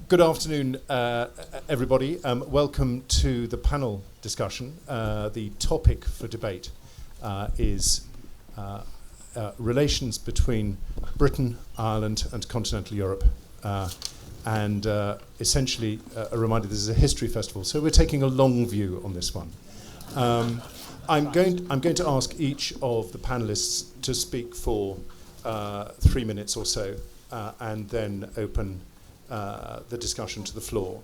Good afternoon, everybody. Welcome to the panel discussion. The topic for debate is relations between Britain, Ireland and continental Europe. And essentially, a reminder, this is a history festival, so we're taking a long view on this one. I'm going to ask each of the panelists to speak for 3 minutes or so, and then open the discussion to the floor.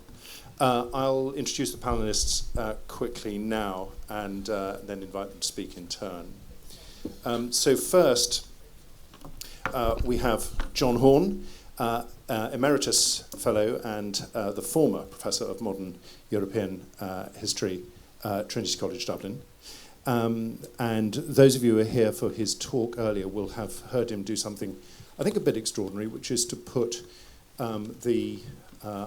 I'll introduce the panelists quickly now, and then invite them to speak in turn. So first, we have John Horne, Emeritus Fellow and the former Professor of Modern European History, Trinity College Dublin. And those of you who are here for his talk earlier will have heard him do something, I think, a bit extraordinary, which is to put the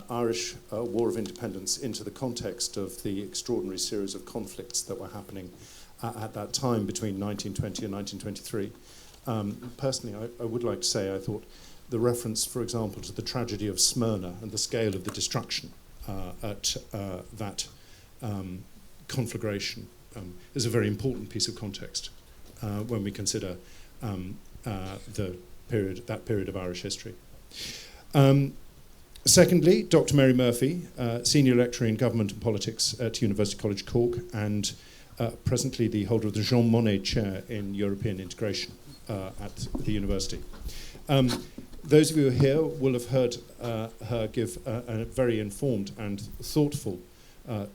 Irish War of Independence into the context of the extraordinary series of conflicts that were happening at that time between 1920 and 1923. Personally, I would like to say I thought the reference, for example, to the tragedy of Smyrna and the scale of the destruction at that conflagration is a very important piece of context when we consider that period of Irish history. Secondly, Dr. Mary Murphy, Senior Lecturer in Government and Politics at University College Cork, and presently the holder of the Jean Monnet Chair in European Integration at the university. Those of you who are here will have heard her give a very informed and thoughtful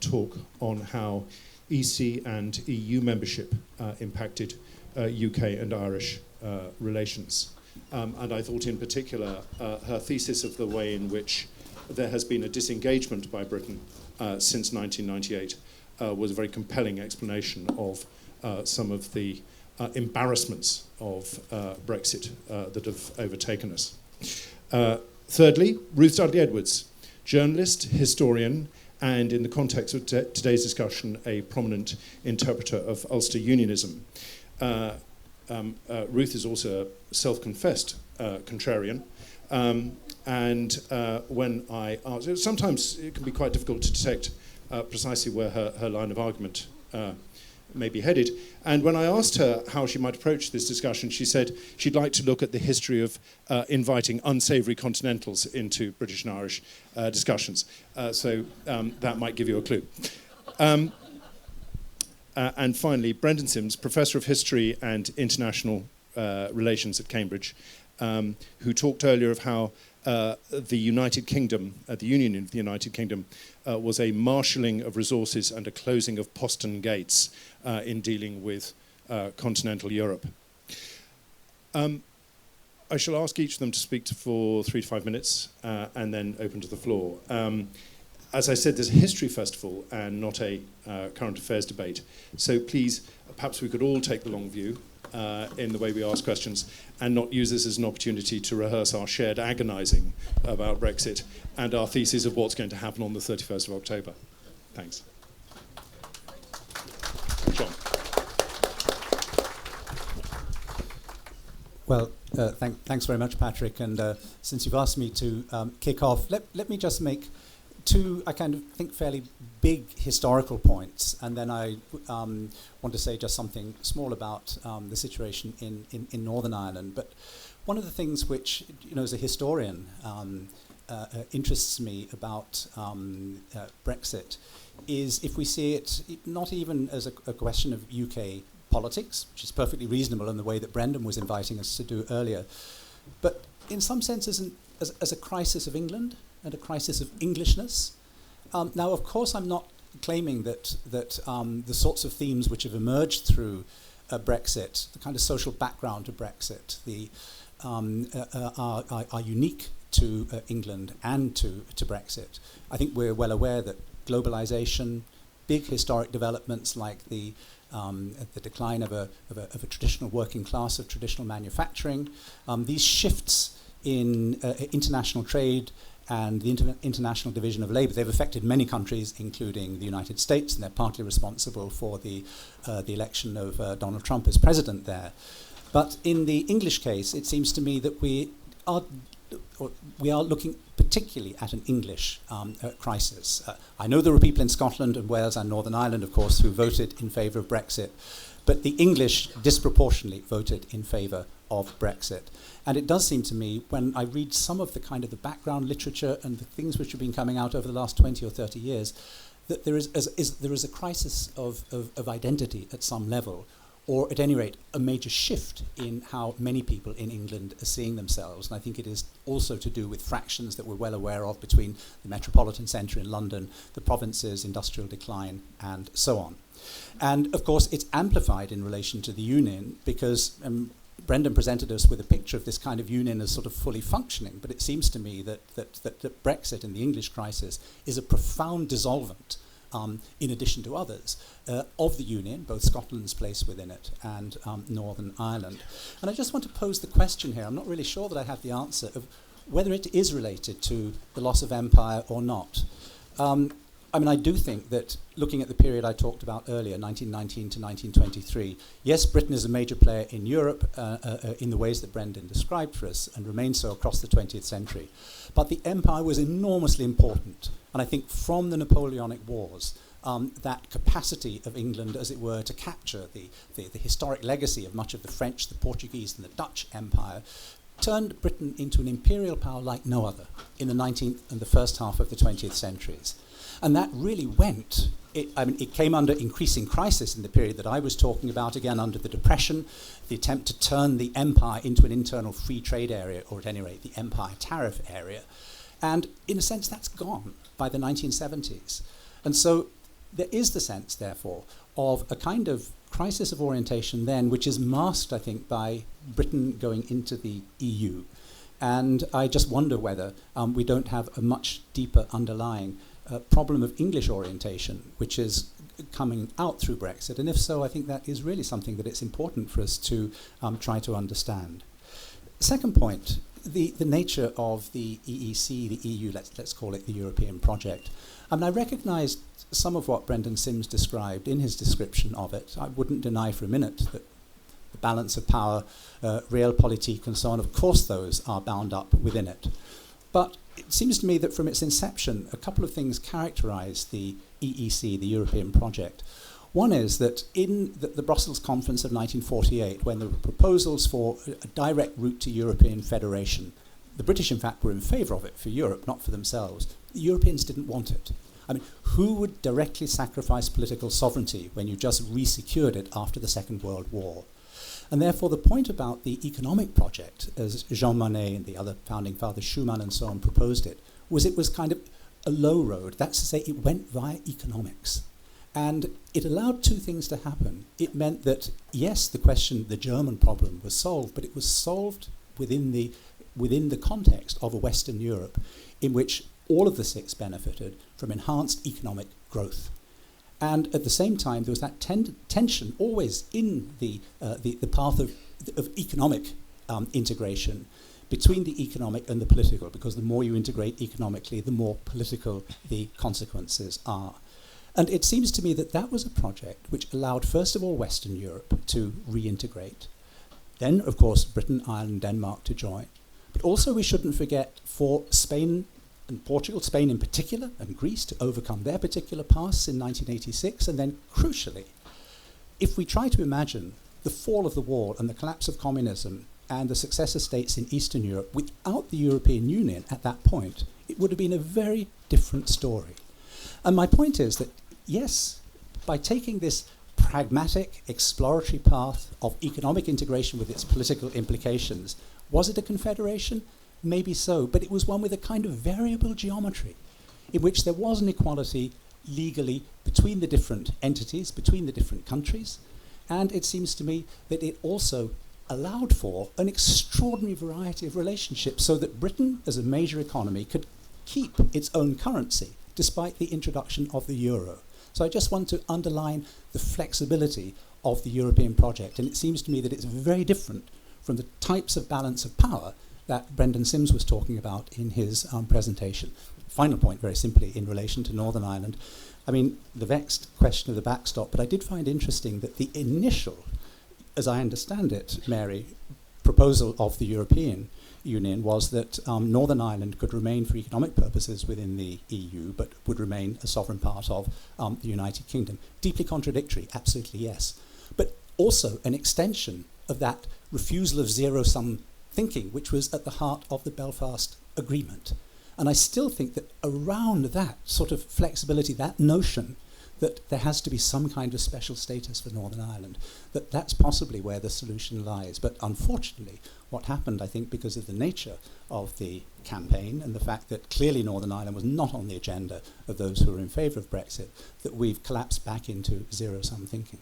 talk on how EC and EU membership impacted UK and Irish relations. And I thought in particular her thesis of the way in which there has been a disengagement by Britain since 1998 was a very compelling explanation of some of the embarrassments of Brexit that have overtaken us. Thirdly, Ruth Dudley Edwards, journalist, historian, and in the context of today's discussion, a prominent interpreter of Ulster Unionism. Ruth is also a self-confessed contrarian, and when I asked, sometimes it can be quite difficult to detect precisely where her line of argument may be headed. And when I asked her how she might approach this discussion, she said she'd like to look at the history of inviting unsavoury continentals into British and Irish discussions. So that might give you a clue. And finally, Brendan Sims, Professor of History and International Relations at Cambridge, who talked earlier of how the United Kingdom, the Union of the United Kingdom, was a marshalling of resources and a closing of postern gates in dealing with continental Europe. I shall ask each of them to speak for 3 to 5 minutes and then open to the floor. As I said, there's a history festival and not a current affairs debate. So please, perhaps we could all take the long view in the way we ask questions and not use this as an opportunity to rehearse our shared agonising about Brexit and our thesis of what's going to happen on the 31st of October. Thanks. John. Well, thanks very much, Patrick. And since you've asked me to kick off, let me just make 2, I kind of think, fairly big historical points, and then I want to say just something small about the situation in Northern Ireland. But one of the things which, as a historian, interests me about Brexit is if we see it not even as a question of UK politics, which is perfectly reasonable in the way that Brendan was inviting us to do earlier, but in some sense as a crisis of England and a crisis of Englishness. Now, of course, I'm not claiming that the sorts of themes which have emerged through Brexit, the kind of social background to Brexit, are unique to England and to Brexit. I think we're well aware that globalization, big historic developments like the decline of a traditional working class, of traditional manufacturing, these shifts in international trade and the international division of labour, they've affected many countries, including the United States, and they're partly responsible for the election of Donald Trump as president there. But in the English case, it seems to me that we are we are looking particularly at an English crisis. I know there were people in Scotland and Wales and Northern Ireland, of course, who voted in favour of Brexit, but the English disproportionately voted in favour of Brexit. And it does seem to me, when I read some of the kind of the background literature and the things which have been coming out over the last 20 or 30 years, that there is a crisis of identity at some level, or at any rate, a major shift in how many people in England are seeing themselves. And I think it is also to do with fractions that we're well aware of between the metropolitan centre in London, the provinces, industrial decline, and so on. And of course, it's amplified in relation to the Union because Brendan presented us with a picture of this kind of union as sort of fully functioning, but it seems to me that Brexit and the English crisis is a profound dissolvent, in addition to others, of the Union, both Scotland's place within it and Northern Ireland. And I just want to pose the question here, I'm not really sure that I have the answer, of whether it is related to the loss of empire or not. I mean, I do think that looking at the period I talked about earlier, 1919 to 1923, yes, Britain is a major player in Europe in the ways that Brendan described for us and remains so across the 20th century. But the empire was enormously important. And I think from the Napoleonic Wars, that capacity of England, as it were, to capture the historic legacy of much of the French, the Portuguese, and the Dutch Empire turned Britain into an imperial power like no other in the 19th and the first half of the 20th centuries. And that really went, it came under increasing crisis in the period that I was talking about, again under the Depression, the attempt to turn the empire into an internal free trade area, or at any rate the empire tariff area. And in a sense that's gone by the 1970s. And so there is the sense, therefore, of a kind of crisis of orientation then, which is masked, I think, by Britain going into the EU. And I just wonder whether we don't have a much deeper underlying problem of English orientation, which is coming out through Brexit. And if so, I think that is really something that it's important for us to try to understand. Second point, the nature of the EEC, the EU, let's call it the European project. I mean, I recognised some of what Brendan Sims described in his description of it. I wouldn't deny for a minute that the balance of power, realpolitik and so on, of course those are bound up within it. But it seems to me that from its inception, a couple of things characterise the EEC, the European project. One is that in the Brussels conference of 1948, when there were proposals for a direct route to European federation, the British, in fact, were in favour of it for Europe, not for themselves. The Europeans didn't want it. I mean, who would directly sacrifice political sovereignty when you just re-secured it after the Second World War? And therefore, the point about the economic project, as Jean Monnet and the other founding fathers, Schuman and so on, proposed it was kind of a low road. That's to say, it went via economics. And it allowed two things to happen. It meant that, yes, the German problem was solved, but it was solved within the context of a Western Europe in which all of the six benefited from enhanced economic growth. And at the same time, there was that tension always in the path of economic integration between the economic and the political, because the more you integrate economically, the more political the consequences are. And it seems to me that that was a project which allowed, first of all, Western Europe to reintegrate. Then, of course, Britain, Ireland, Denmark to join. But also we shouldn't forget for Spain and Portugal, Spain in particular, and Greece to overcome their particular pasts in 1986. And then, crucially, if we try to imagine the fall of the wall and the collapse of communism and the successor states in Eastern Europe without the European Union at that point, it would have been a very different story. And my point is that, yes, by taking this pragmatic, exploratory path of economic integration with its political implications, was it a confederation? Maybe so, but it was one with a kind of variable geometry in which there was an equality legally between the different entities, between the different countries, and it seems to me that it also allowed for an extraordinary variety of relationships so that Britain, as a major economy, could keep its own currency despite the introduction of the euro. So I just want to underline the flexibility of the European project, and it seems to me that it's very different from the types of balance of power that Brendan Sims was talking about in his presentation. Final point, very simply, in relation to Northern Ireland. I mean, the vexed question of the backstop, but I did find interesting that the initial, as I understand it, Mary, proposal of the European Union was that Northern Ireland could remain for economic purposes within the EU, but would remain a sovereign part of the United Kingdom. Deeply contradictory, absolutely yes. But also an extension of that refusal of zero-sum thinking, which was at the heart of the Belfast Agreement. And I still think that around that sort of flexibility, that notion that there has to be some kind of special status for Northern Ireland, that's possibly where the solution lies. But unfortunately, what happened, I think, because of the nature of the campaign and the fact that clearly Northern Ireland was not on the agenda of those who were in favour of Brexit, that we've collapsed back into zero-sum thinking.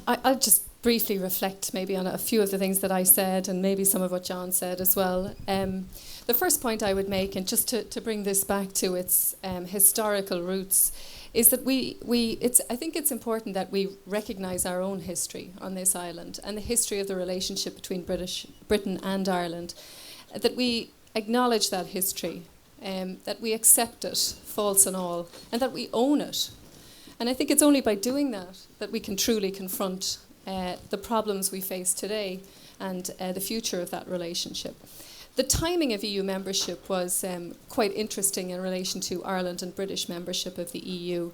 I'll just briefly reflect maybe on a few of the things that I said and maybe some of what John said as well. The first point I would make, and just to bring this back to its historical roots, is that I think it's important that we recognise our own history on this island and the history of the relationship between Britain and Ireland, that we acknowledge that history, that we accept it, faults and all, and that we own it. And I think it's only by doing that we can truly confront the problems we face today and the future of that relationship. The timing of EU membership was quite interesting in relation to Ireland and British membership of the EU,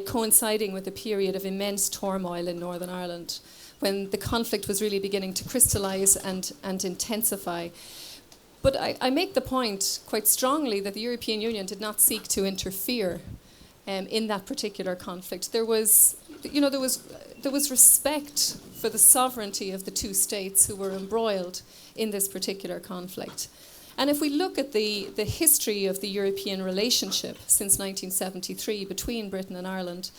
coinciding with a period of immense turmoil in Northern Ireland, when the conflict was really beginning to crystallise and intensify. But I make the point quite strongly that the European Union did not seek to interfere in that particular conflict. There was respect for the sovereignty of the two states who were embroiled in this particular conflict. And if we look at the history of the European relationship since 1973 between Britain and Ireland,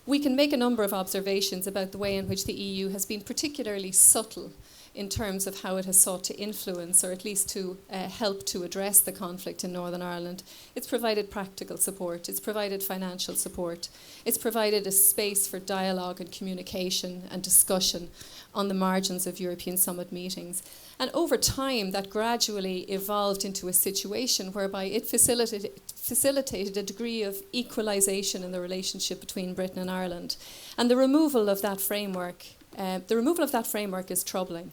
we can make a number of observations about the way in which the EU has been particularly subtle in terms of how it has sought to influence, or at least to help to address the conflict in Northern Ireland. It's provided practical support, it's provided financial support, it's provided a space for dialogue and communication and discussion on the margins of European summit meetings. And over time, that gradually evolved into a situation whereby it facilitated a degree of equalisation in the relationship between Britain and Ireland. And the removal of that framework is troubling.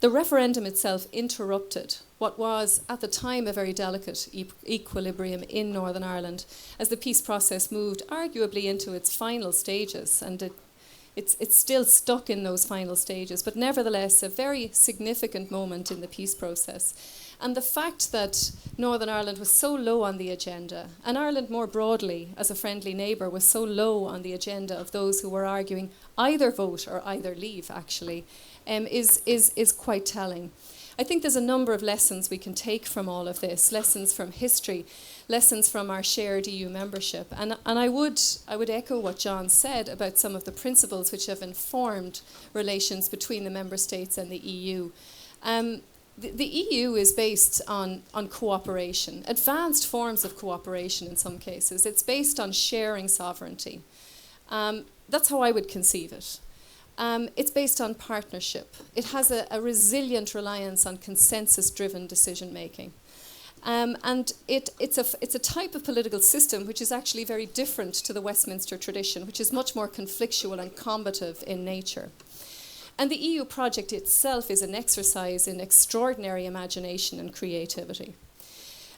The referendum itself interrupted what was, at the time, a very delicate equilibrium in Northern Ireland as the peace process moved arguably into its final stages, and it's still stuck in those final stages, but nevertheless a very significant moment in the peace process. And the fact that Northern Ireland was so low on the agenda, and Ireland more broadly as a friendly neighbour was so low on the agenda of those who were arguing either vote or either leave, actually, is quite telling. I think there's a number of lessons we can take from all of this, lessons from history, lessons from our shared EU membership. And I would echo what John said about some of the principles which have informed relations between the member states and the EU. The EU is based on cooperation, advanced forms of cooperation in some cases. It's based on sharing sovereignty. That's how I would conceive it. It's based on partnership. It has a resilient reliance on consensus-driven decision-making. And it's a type of political system which is actually very different to the Westminster tradition, which is much more conflictual and combative in nature. And the EU project itself is an exercise in extraordinary imagination and creativity.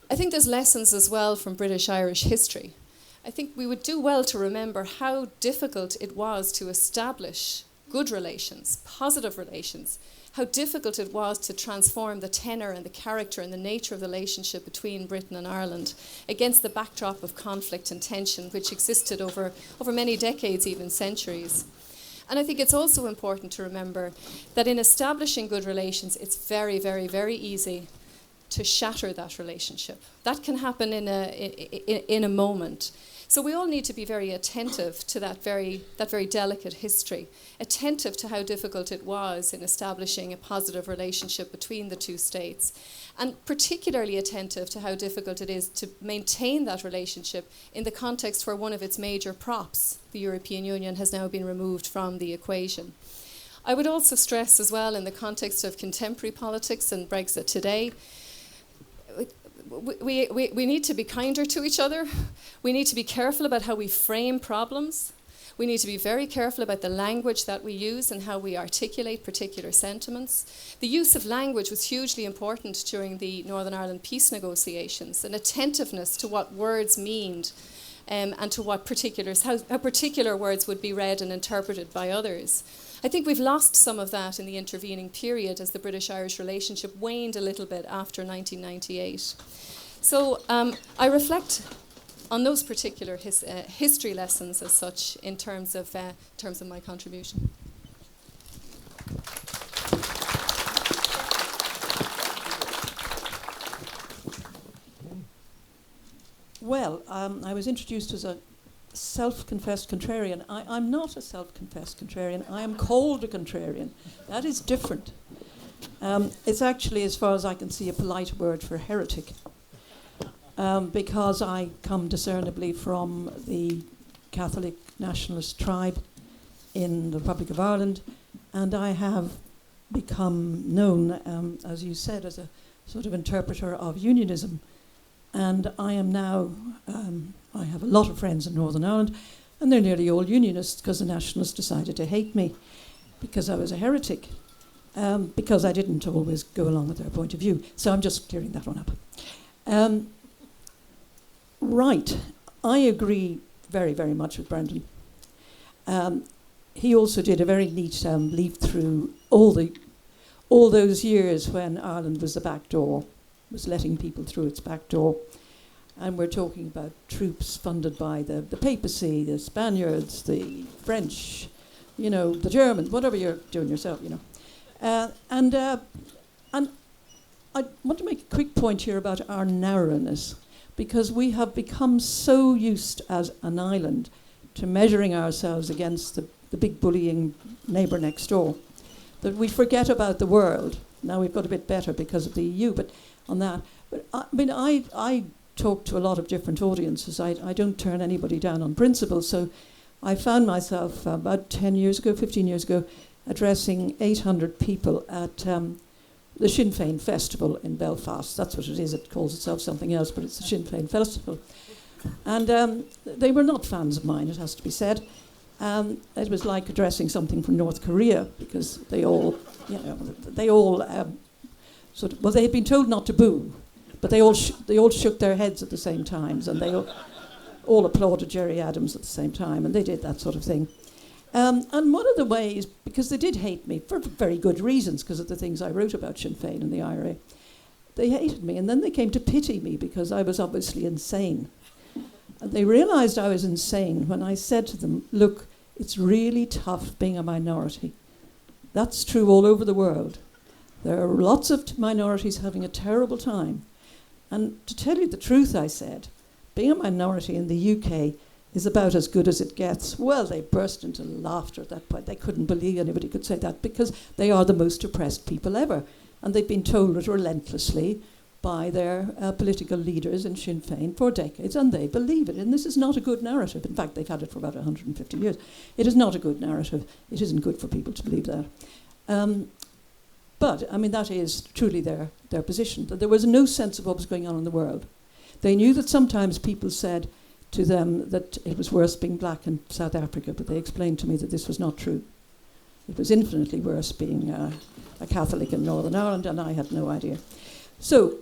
I think there's lessons as well from British-Irish history. I think we would do well to remember how difficult it was to establish good relations, positive relations, how difficult it was to transform the tenor and the character and the nature of the relationship between Britain and Ireland against the backdrop of conflict and tension which existed over many decades, even centuries. And I think it's also important to remember that in establishing good relations, it's very, very, very easy to shatter that relationship. That can happen in a moment. So we all need to be very attentive to that very delicate history, attentive to how difficult it was in establishing a positive relationship between the two states, and particularly attentive to how difficult it is to maintain that relationship in the context where one of its major props, the European Union, has now been removed from the equation. I would also stress as well, in the context of contemporary politics and Brexit today, we need to be kinder to each other. We need to be careful about how we frame problems. We need to be very careful about the language that we use and how we articulate particular sentiments. The use of language was hugely important during the Northern Ireland peace negotiations, an attentiveness to what words mean and to what how particular words would be read and interpreted by others. I think we've lost some of that in the intervening period as the British-Irish relationship waned a little bit after 1998. So I reflect on those particular history lessons as such in terms of my contribution. Well, I was introduced as a self-confessed contrarian. I'm not a self-confessed contrarian. I am called a contrarian. That is different. It's actually, as far as I can see, a polite word for heretic. Because I come discernibly from the Catholic nationalist tribe in the Republic of Ireland, and I have become known, as you said, as a sort of interpreter of unionism. And I am now, I have a lot of friends in Northern Ireland, and they're nearly all unionists because the nationalists decided to hate me because I was a heretic, because I didn't always go along with their point of view. So I'm just clearing that one up. Right, I agree very, very much with Brendan. He also did a very neat leaf through all those years when Ireland was the back door, was letting people through its back door. And we're talking about troops funded by the papacy, the Spaniards, the French, the Germans, whatever you're doing yourself, And I want to make a quick point here about our narrowness, because we have become so used as an island to measuring ourselves against the big bullying neighbour next door that we forget about the world. Now we've got a bit better because of the EU, but on that. But I talk to a lot of different audiences. I don't turn anybody down on principle. So I found myself about 15 years ago, addressing 800 people at the Sinn Féin Festival in Belfast. That's what it is. It calls itself something else, but it's the Sinn Féin Festival. And they were not fans of mine, it has to be said. It was like addressing something from North Korea, because they all they had been told not to boo, but they all shook their heads at the same times, and they all applauded Jerry Adams at the same time, and they did that sort of thing. And one of the ways, because they did hate me for very good reasons, because of the things I wrote about Sinn Féin and the IRA, they hated me, and then they came to pity me because I was obviously insane. And they realised I was insane when I said to them, look, it's really tough being a minority. That's true all over the world. There are lots of minorities having a terrible time. And to tell you the truth, I said, being a minority in the UK is about as good as it gets. Well, they burst into laughter at that point. They couldn't believe anybody could say that, because they are the most oppressed people ever. And they've been told it relentlessly by their political leaders in Sinn Féin for decades, and they believe it. And this is not a good narrative. In fact, they've had it for about 150 years. It is not a good narrative. It isn't good for people to believe that. But, I mean, that is truly their position, that there was no sense of what was going on in the world. They knew that sometimes people said to them that it was worse being black in South Africa, but they explained to me that this was not true. It was infinitely worse being a Catholic in Northern Ireland, and I had no idea. So,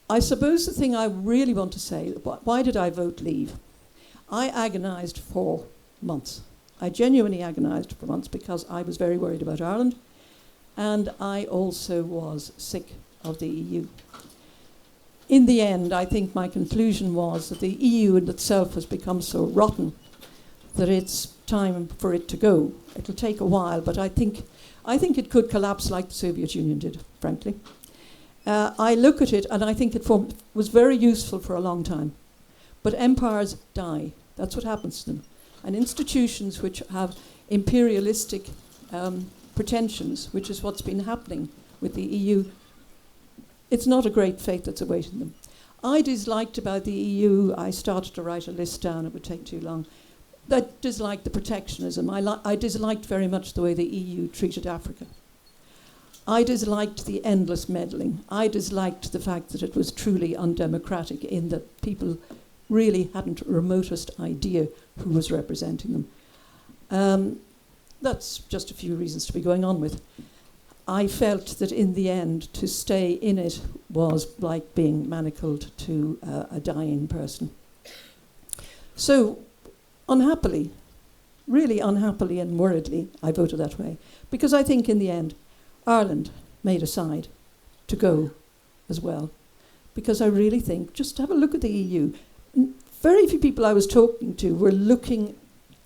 I suppose the thing I really want to say, why did I vote leave? I agonised for months. I genuinely agonised for months because I was very worried about Ireland, and I also was sick of the EU. In the end, I think my conclusion was that the EU in itself has become so rotten that it's time for it to go. It'll take a while, but I think it could collapse like the Soviet Union did, frankly. I look at it and I think it was very useful for a long time. But empires die. That's what happens to them. And institutions which have imperialistic pretensions, which is what's been happening with the EU, it's not a great fate that's awaiting them. I disliked about the EU, I started to write a list down, it would take too long. I disliked the protectionism. I disliked very much the way the EU treated Africa. I disliked the endless meddling. I disliked the fact that it was truly undemocratic, in that people really hadn't the remotest idea who was representing them. That's just a few reasons to be going on with. I felt that in the end, to stay in it was like being manacled to a dying person. So, unhappily, really unhappily and worriedly, I voted that way. Because I think in the end, Ireland made a side to go as well. Because I really think, just have a look at the EU. Very few people I was talking to were looking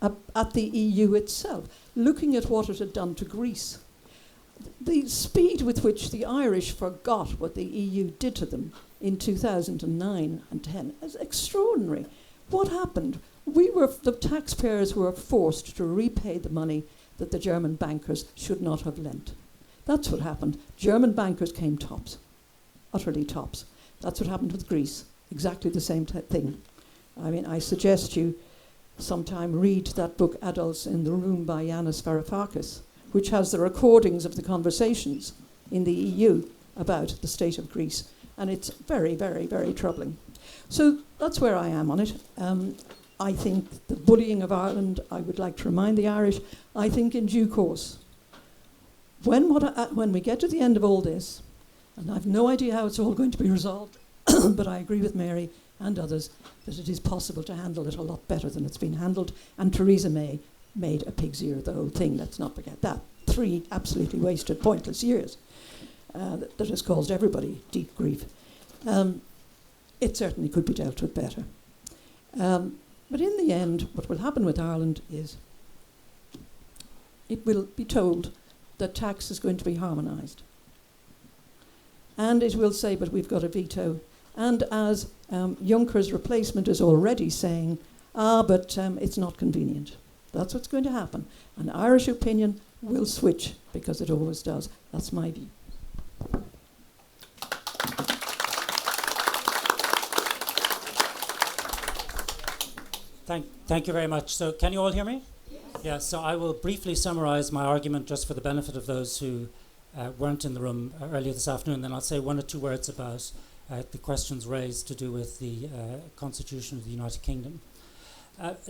at the EU itself, looking at what it had done to Greece. The speed with which the Irish forgot what the EU did to them in 2009 and 10 is extraordinary. What happened? The taxpayers were forced to repay the money that the German bankers should not have lent. That's what happened. German bankers came tops, utterly tops. That's what happened with Greece. Exactly the same thing. I mean, I suggest you sometime read that book, Adults in the Room by Yanis Varoufakis, which has the recordings of the conversations in the EU about the state of Greece. And it's very, very, very troubling. So that's where I am on it. I think the bullying of Ireland, I would like to remind the Irish, I think in due course, when we get to the end of all this, and I've no idea how it's all going to be resolved, but I agree with Mary and others that it is possible to handle it a lot better than it's been handled. And Theresa May made a pig's ear of the whole thing. Let's not forget that. 3 absolutely wasted, pointless years that has caused everybody deep grief. It certainly could be dealt with better. But in the end, what will happen with Ireland is it will be told that tax is going to be harmonised. And it will say, but we've got a veto. And as Juncker's replacement is already saying, but it's not convenient. That's what's going to happen. An Irish opinion will switch, because it always does. That's my view. Thank you very much. So can you all hear me? Yes. Yeah, so I will briefly summarise my argument just for the benefit of those who weren't in the room earlier this afternoon. Then I'll say 1 or 2 words about the questions raised to do with the Constitution of the United Kingdom.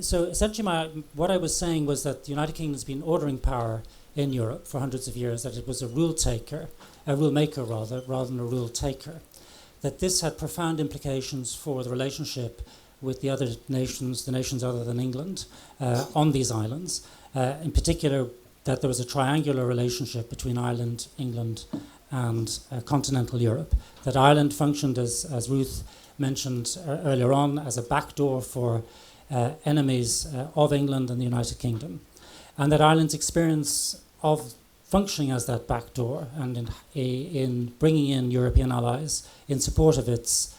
So essentially what I was saying was that the United Kingdom has been ordering power in Europe for hundreds of years, that it was a rule maker rather than a rule taker, that this had profound implications for the relationship with the other nations, the nations other than England, on these islands. In particular, that there was a triangular relationship between Ireland, England, and continental Europe. That Ireland functioned, as Ruth mentioned earlier on, as a backdoor for enemies of England and the United Kingdom. And that Ireland's experience of functioning as that backdoor and in bringing in European allies in support of its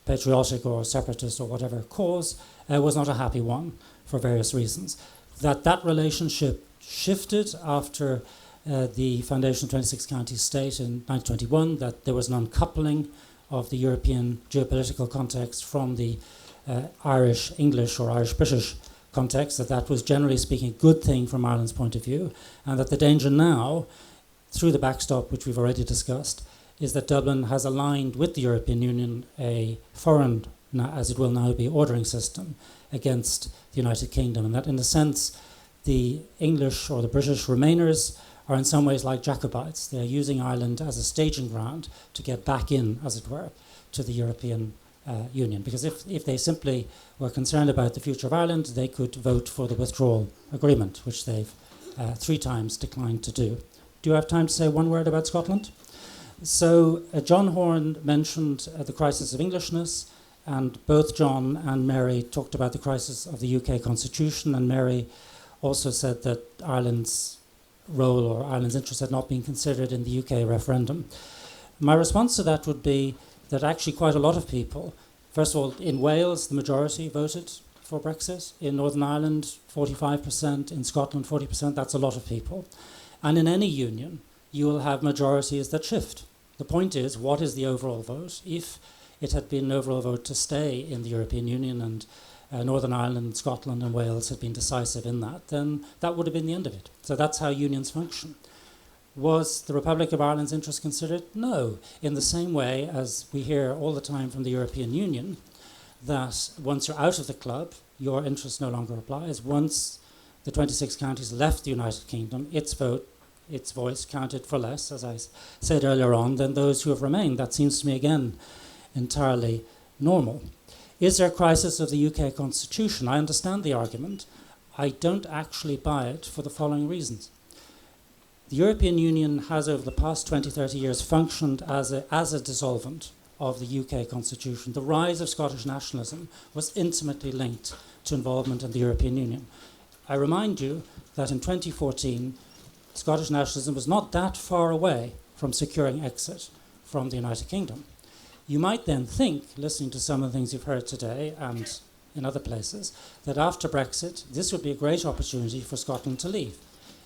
patriotic or separatist or whatever cause was not a happy one for various reasons. That relationship shifted after the foundation of 26 county state in 1921, that there was an uncoupling of the European geopolitical context from the Irish-English or Irish-British context, that was generally speaking a good thing from Ireland's point of view, and that the danger now, through the backstop which we've already discussed, is that Dublin has aligned with the European Union a foreign, as it will now be, ordering system against the United Kingdom, and that in a sense the English or the British Remainers are in some ways like Jacobites. They're using Ireland as a staging ground to get back in, as it were, to the European Union. Because if they simply were concerned about the future of Ireland, they could vote for the withdrawal agreement, which they've 3 times declined to do. Do you have time to say 1 word about Scotland? So John Horne mentioned the crisis of Englishness, and both John and Mary talked about the crisis of the UK Constitution, and Mary also said that Ireland's role or Ireland's interest had not been considered in the UK referendum. My response to that would be that actually quite a lot of people, first of all, in Wales, the majority voted for Brexit. In Northern Ireland, 45%. In Scotland, 40%. That's a lot of people. And in any union, you will have majorities that shift. The point is, what is the overall vote? If it had been an overall vote to stay in the European Union and Northern Ireland, Scotland and Wales had been decisive in that, then that would have been the end of it. So that's how unions function. Was the Republic of Ireland's interest considered? No. In the same way as we hear all the time from the European Union, that once you're out of the club, your interest no longer applies. Once the 26 counties left the United Kingdom, its voice counted for less, as I said earlier on, than those who have remained. That seems to me, again, entirely normal. Is there a crisis of the UK constitution? I understand the argument. I don't actually buy it for the following reasons. The European Union has, over the past 20, 30 years, functioned as a dissolvent of the UK constitution. The rise of Scottish nationalism was intimately linked to involvement in the European Union. I remind you that in 2014, Scottish nationalism was not that far away from securing exit from the United Kingdom. You might then think, listening to some of the things you've heard today and in other places, that after Brexit, this would be a great opportunity for Scotland to leave.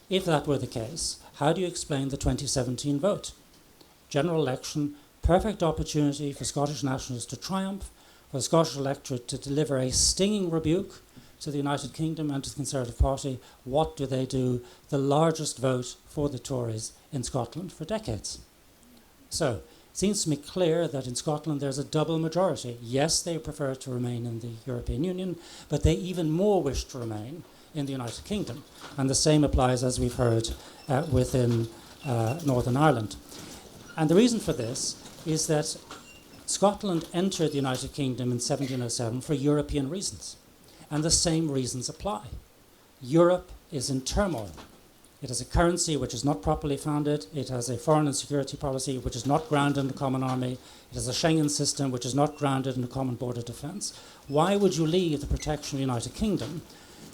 If that were the case, how do you explain the 2017 vote? General election, perfect opportunity for Scottish nationalists to triumph, for the Scottish electorate to deliver a stinging rebuke to the United Kingdom and to the Conservative Party. What do? The largest vote for the Tories in Scotland for decades. So, it seems to me clear that in Scotland there's a double majority. Yes, they prefer to remain in the European Union, but they even more wish to remain in the United Kingdom. And the same applies, as we've heard, within Northern Ireland. And the reason for this is that Scotland entered the United Kingdom in 1707 for European reasons. And the same reasons apply. Europe is in turmoil. It has a currency which is not properly founded. It has a foreign and security policy which is not grounded in the common army. It has a Schengen system which is not grounded in the common border defence. Why would you leave the protection of the United Kingdom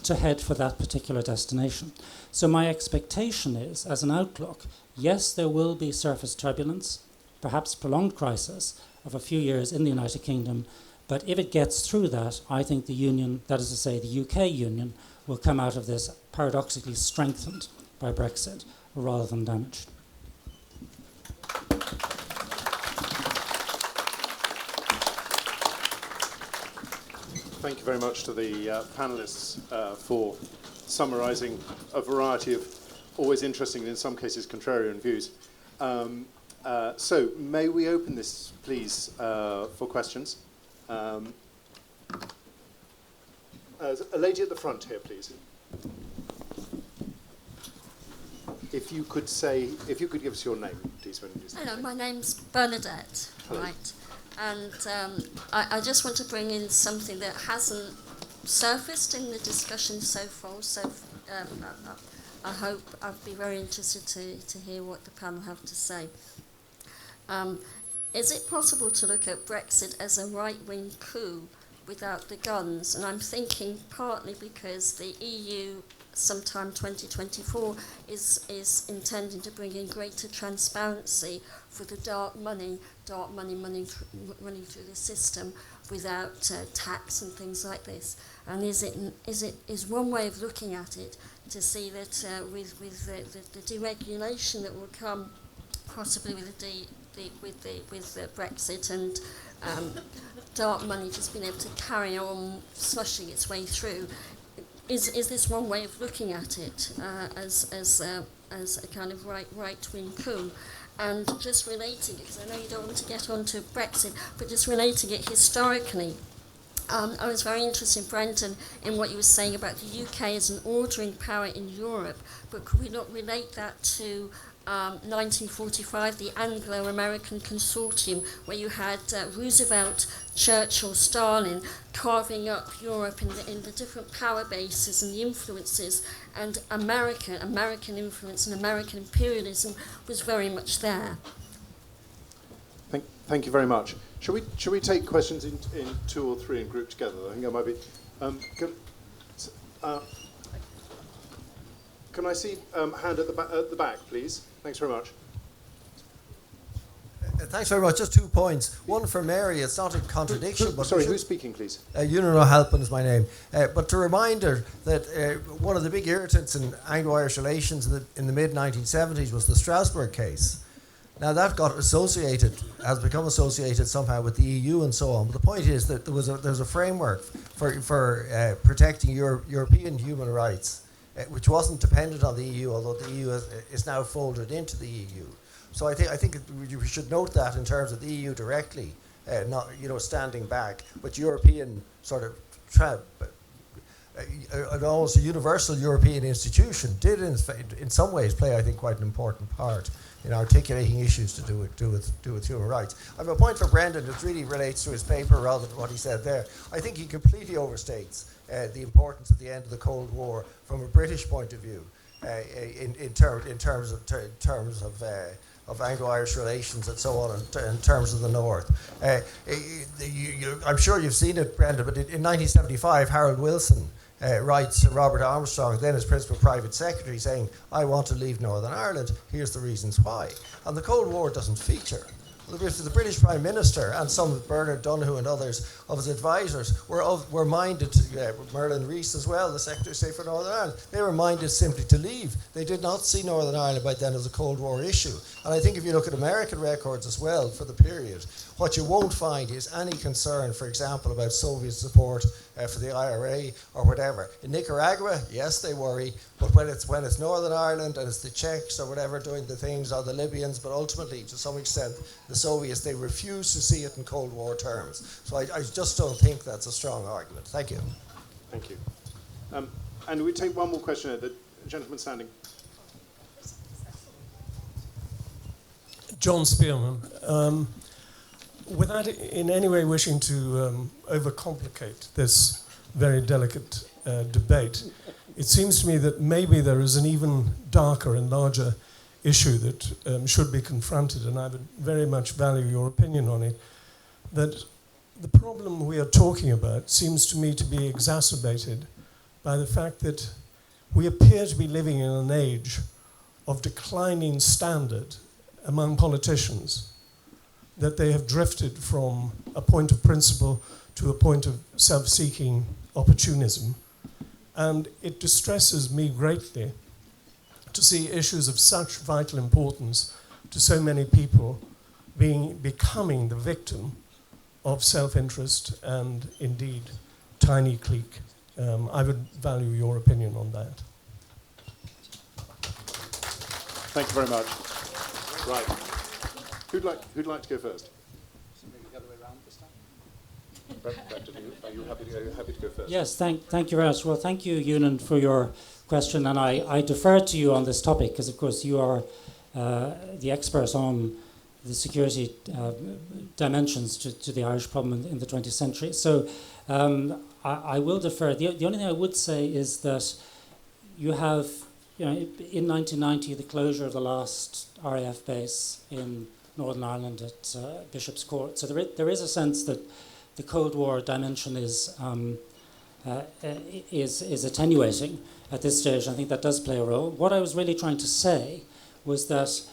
to head for that particular destination? So my expectation is, as an outlook, yes, there will be surface turbulence, perhaps prolonged crisis of a few years in the United Kingdom, but if it gets through that, I think the Union, that is to say the UK Union, will come out of this paradoxically strengthened by Brexit rather than damaged. Thank you very much to the panelists for summarising a variety of always interesting and in some cases contrarian views. So may we open this, please, for questions? A lady at the front here, please. If you could give us your name, please. When you Hello, my name's Bernadette. Hello. Right, and I just want to bring in something that hasn't surfaced in the discussion so far. So I hope I'd be very interested to hear what the panel have to say. Is it possible to look at Brexit as a right-wing coup without the guns? And I'm thinking partly because the EU, sometime 2024, is intending to bring in greater transparency for the dark money running through the system without tax and things like this. And is one way of looking at it to see that with the deregulation that will come possibly with the Brexit and dark money just being able to carry on slushing its way through, is this one way of looking at it as a kind of right-wing coup? And just relating it, because I know you don't want to get on to Brexit, but just relating it historically, I was very interested, Brendan, in what you were saying about the UK as an ordering power in Europe, but could we not relate that to 1945, the Anglo-American Consortium, where you had Roosevelt, Churchill, Stalin carving up Europe in the different power bases and the influences, and American influence and American imperialism was very much there. Thank you very much. Shall we take questions in two or three and group together? I think that might be. Can I see hand at the back, please? Thanks very much. Thanks very much. Just 2 points. One for Mary. It's not a contradiction. Sorry, who's speaking, please? Eunan O'Halpin is my name. But to remind her that one of the big irritants in Anglo-Irish relations in the mid-1970s was the Strasbourg case. Now that has become associated somehow with the EU and so on. But the point is that there's a framework for protecting European human rights, which wasn't dependent on the EU, although the EU is now folded into the EU. So I think we should note that in terms of the EU directly, not standing back, but European sort of almost a universal European institution, did in some ways play, I think, quite an important part in articulating issues to do with human rights. I have a point for Brendan that really relates to his paper rather than what he said there. I think he completely overstates the importance of the end of the Cold War from a British point of view in terms of Anglo-Irish relations and so on, in terms of the North. I'm sure you've seen it, Brendan, but in 1975, Harold Wilson writes to Robert Armstrong, then his principal private secretary, saying, I want to leave Northern Ireland, here's the reasons why. And the Cold War doesn't feature. The British Prime Minister and some of Bernard Donoghue and others of his advisors were minded, Merlin Rees as well, the Secretary of State for Northern Ireland, they were minded simply to leave. They did not see Northern Ireland by then as a Cold War issue. And I think if you look at American records as well for the period, what you won't find is any concern, for example, about Soviet support for the IRA or whatever. In Nicaragua, yes, they worry, but when it's Northern Ireland and it's the Czechs or whatever doing the things, or the Libyans, but ultimately, to some extent, the Soviets, they refuse to see it in Cold War terms. So I just don't think that's a strong argument. Thank you. Thank you. And we take one more question. The gentleman standing. John Spearman. Without in any way wishing to overcomplicate this very delicate debate, it seems to me that maybe there is an even darker and larger issue that should be confronted, and I would very much value your opinion on it, that the problem we are talking about seems to me to be exacerbated by the fact that we appear to be living in an age of declining standard among politicians, that they have drifted from a point of principle to a point of self-seeking opportunism. And it distresses me greatly to see issues of such vital importance to so many people becoming the victim of self-interest and indeed tiny clique. I would value your opinion on that. Thank you very much. Right. Who'd like to go first? Maybe the other way around this time. Back to you. Are you happy to go first? Yes, thank you very much. Well, thank you, Ewan, for your question, and I defer to you on this topic because, of course, you are the expert on the security dimensions to the Irish problem in the 20th century. So I will defer. The only thing I would say is that you have, in 1990, the closure of the last RAF base in Northern Ireland at Bishop's Court. So there is a sense that the Cold War dimension is attenuating at this stage. I think that does play a role. What I was really trying to say was that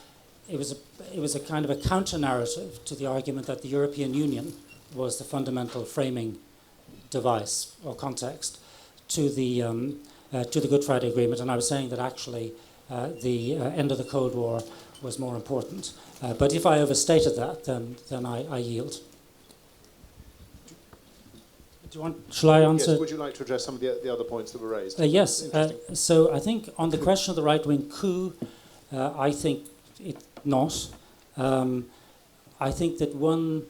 it was a kind of a counter-narrative to the argument that the European Union was the fundamental framing device or context to the Good Friday Agreement, and I was saying that actually the end of the Cold War was more important. But if I overstated that, then I yield. Shall I answer? Yes, would you like to address some of the other points that were raised? Yes. So I think on the question of the right-wing coup, I think it not. I think that one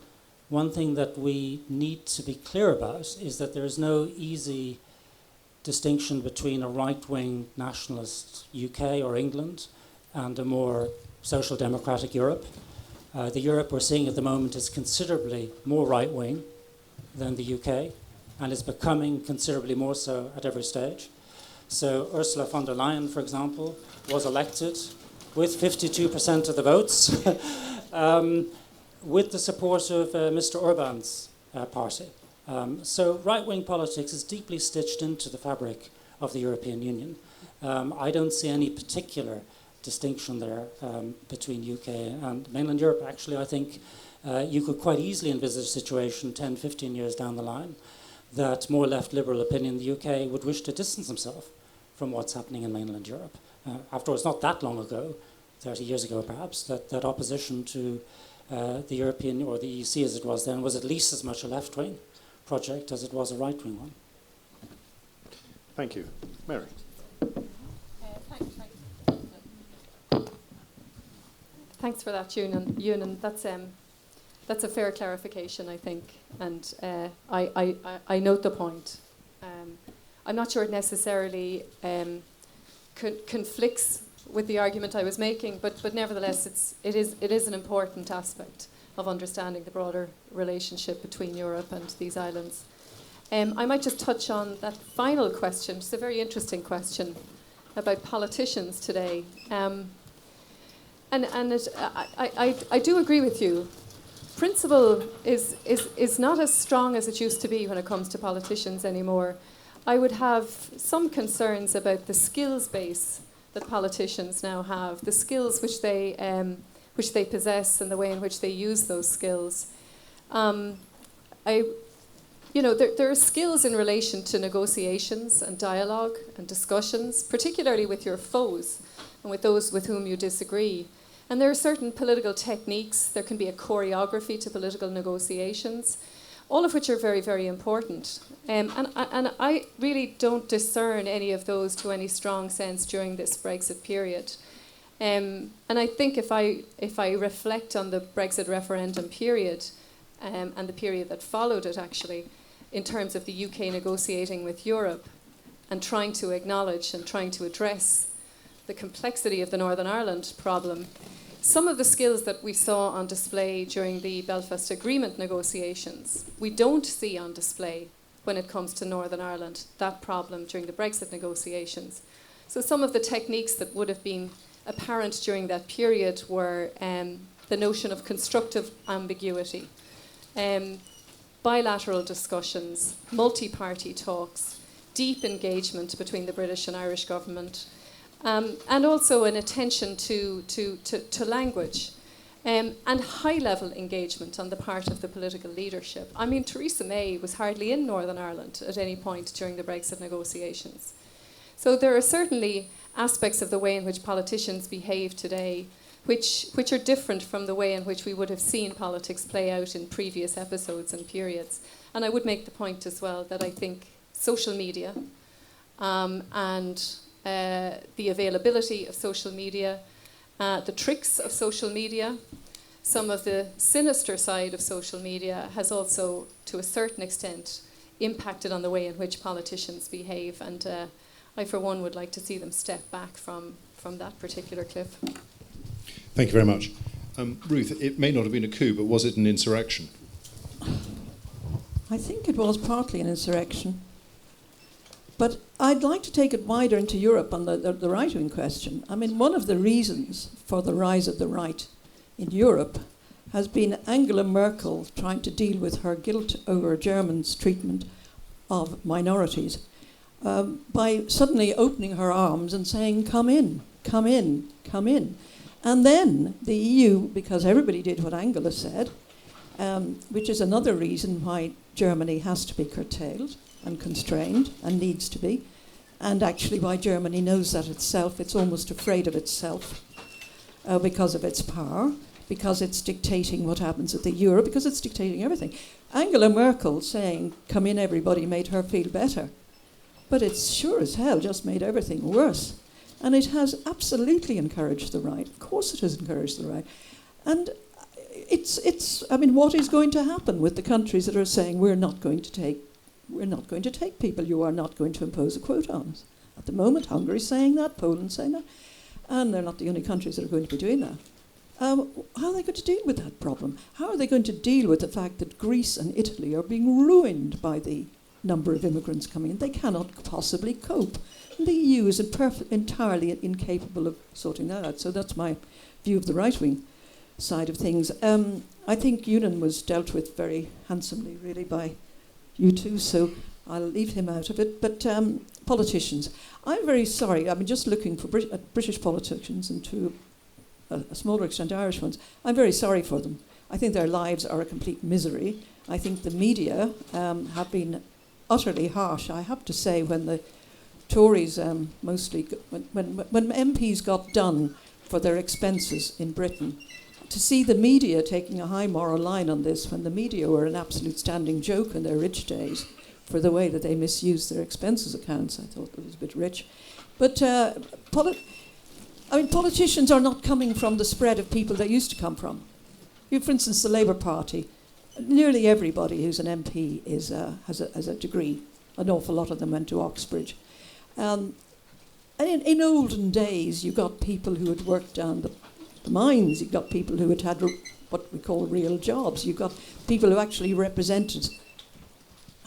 thing that we need to be clear about is that there is no easy distinction between a right-wing nationalist UK or England and a more social democratic Europe. The Europe we're seeing at the moment is considerably more right-wing than the UK, and is becoming considerably more so at every stage. So Ursula von der Leyen, for example, was elected with 52% of the votes with the support of Mr. Orban's party. So right-wing politics is deeply stitched into the fabric of the European Union. I don't see any particular distinction there between UK and mainland Europe. Actually, I think you could quite easily envisage a situation 10, 15 years down the line that more left liberal opinion in the UK would wish to distance themselves from what's happening in mainland Europe. After all, it's not that long ago, 30 years ago perhaps, that opposition to the European, or the EEC as it was then, was at least as much a left-wing project as it was a right-wing one. Thank you. Mary. Thanks for that, Ewan. That's a fair clarification, I think, and I note the point. I'm not sure it necessarily conflicts with the argument I was making, but nevertheless, it is an important aspect of understanding the broader relationship between Europe and these islands. I might just touch on that final question. It's a very interesting question about politicians today. I do agree with you. Principle is not as strong as it used to be when it comes to politicians anymore. I would have some concerns about the skills base that politicians now have, the skills which they possess and the way in which they use those skills. There are skills in relation to negotiations and dialogue and discussions, particularly with your foes and with those with whom you disagree. And there are certain political techniques. There can be a choreography to political negotiations, all of which are very, very important. And I really don't discern any of those to any strong sense during this Brexit period. And I think if I reflect on the Brexit referendum period and the period that followed it, actually, in terms of the UK negotiating with Europe and trying to acknowledge and trying to address the complexity of the Northern Ireland problem, some of the skills that we saw on display during the Belfast Agreement negotiations, we don't see on display when it comes to Northern Ireland, that problem during the Brexit negotiations. So some of the techniques that would have been apparent during that period were the notion of constructive ambiguity, bilateral discussions, multi-party talks, deep engagement between the British and Irish government, and also an attention to language, and high-level engagement on the part of the political leadership. I mean, Theresa May was hardly in Northern Ireland at any point during the Brexit negotiations. So there are certainly aspects of the way in which politicians behave today which are different from the way in which we would have seen politics play out in previous episodes and periods. And I would make the point as well that I think social media and the availability of social media, the tricks of social media, some of the sinister side of social media has also, to a certain extent, impacted on the way in which politicians behave. And I, for one, would like to see them step back from that particular cliff. Thank you very much. Ruth, it may not have been a coup, but was it an insurrection? I think it was partly an insurrection. But I'd like to take it wider into Europe on the right-wing question. I mean, one of the reasons for the rise of the right in Europe has been Angela Merkel trying to deal with her guilt over Germans' treatment of minorities by suddenly opening her arms and saying, come in, come in, come in. And then the EU, because everybody did what Angela said, which is another reason why Germany has to be curtailed and constrained and needs to be, and actually why Germany knows that itself. It's almost afraid of itself because of its power, because it's dictating what happens at the euro, because it's dictating everything. Angela Merkel saying, come in everybody, made her feel better. But it's sure as hell just made everything worse. And it has absolutely encouraged the right. Of course it has encouraged the right. And I mean, what is going to happen with the countries that are saying we're not going to take people, you are not going to impose a quota on us? At the moment, Hungary's saying that, Poland's saying that, and they're not the only countries that are going to be doing that. How are they going to deal with that problem? How are they going to deal with the fact that Greece and Italy are being ruined by the number of immigrants coming in? They cannot possibly cope. And the EU is entirely incapable of sorting that out. So that's my view of the right-wing side of things. I think Ewan was dealt with very handsomely, really, by you two, so I'll leave him out of it. But politicians, I'm very sorry. I'm just looking for British politicians and to a smaller extent Irish ones. I'm very sorry for them. I think their lives are a complete misery. I think the media have been utterly harsh. I have to say, when the Tories mostly, when MPs got done for their expenses in Britain, to see the media taking a high moral line on this, when the media were an absolute standing joke in their rich days for the way that they misused their expenses accounts, I thought that was a bit rich. But politicians are not coming from the spread of people they used to come from. For instance, the Labour Party, nearly everybody who's an MP has a degree. an awful lot of them went to Oxbridge. And in olden days, you got people who had worked down the mines. You got people who had what we call real jobs. You got people who actually represented,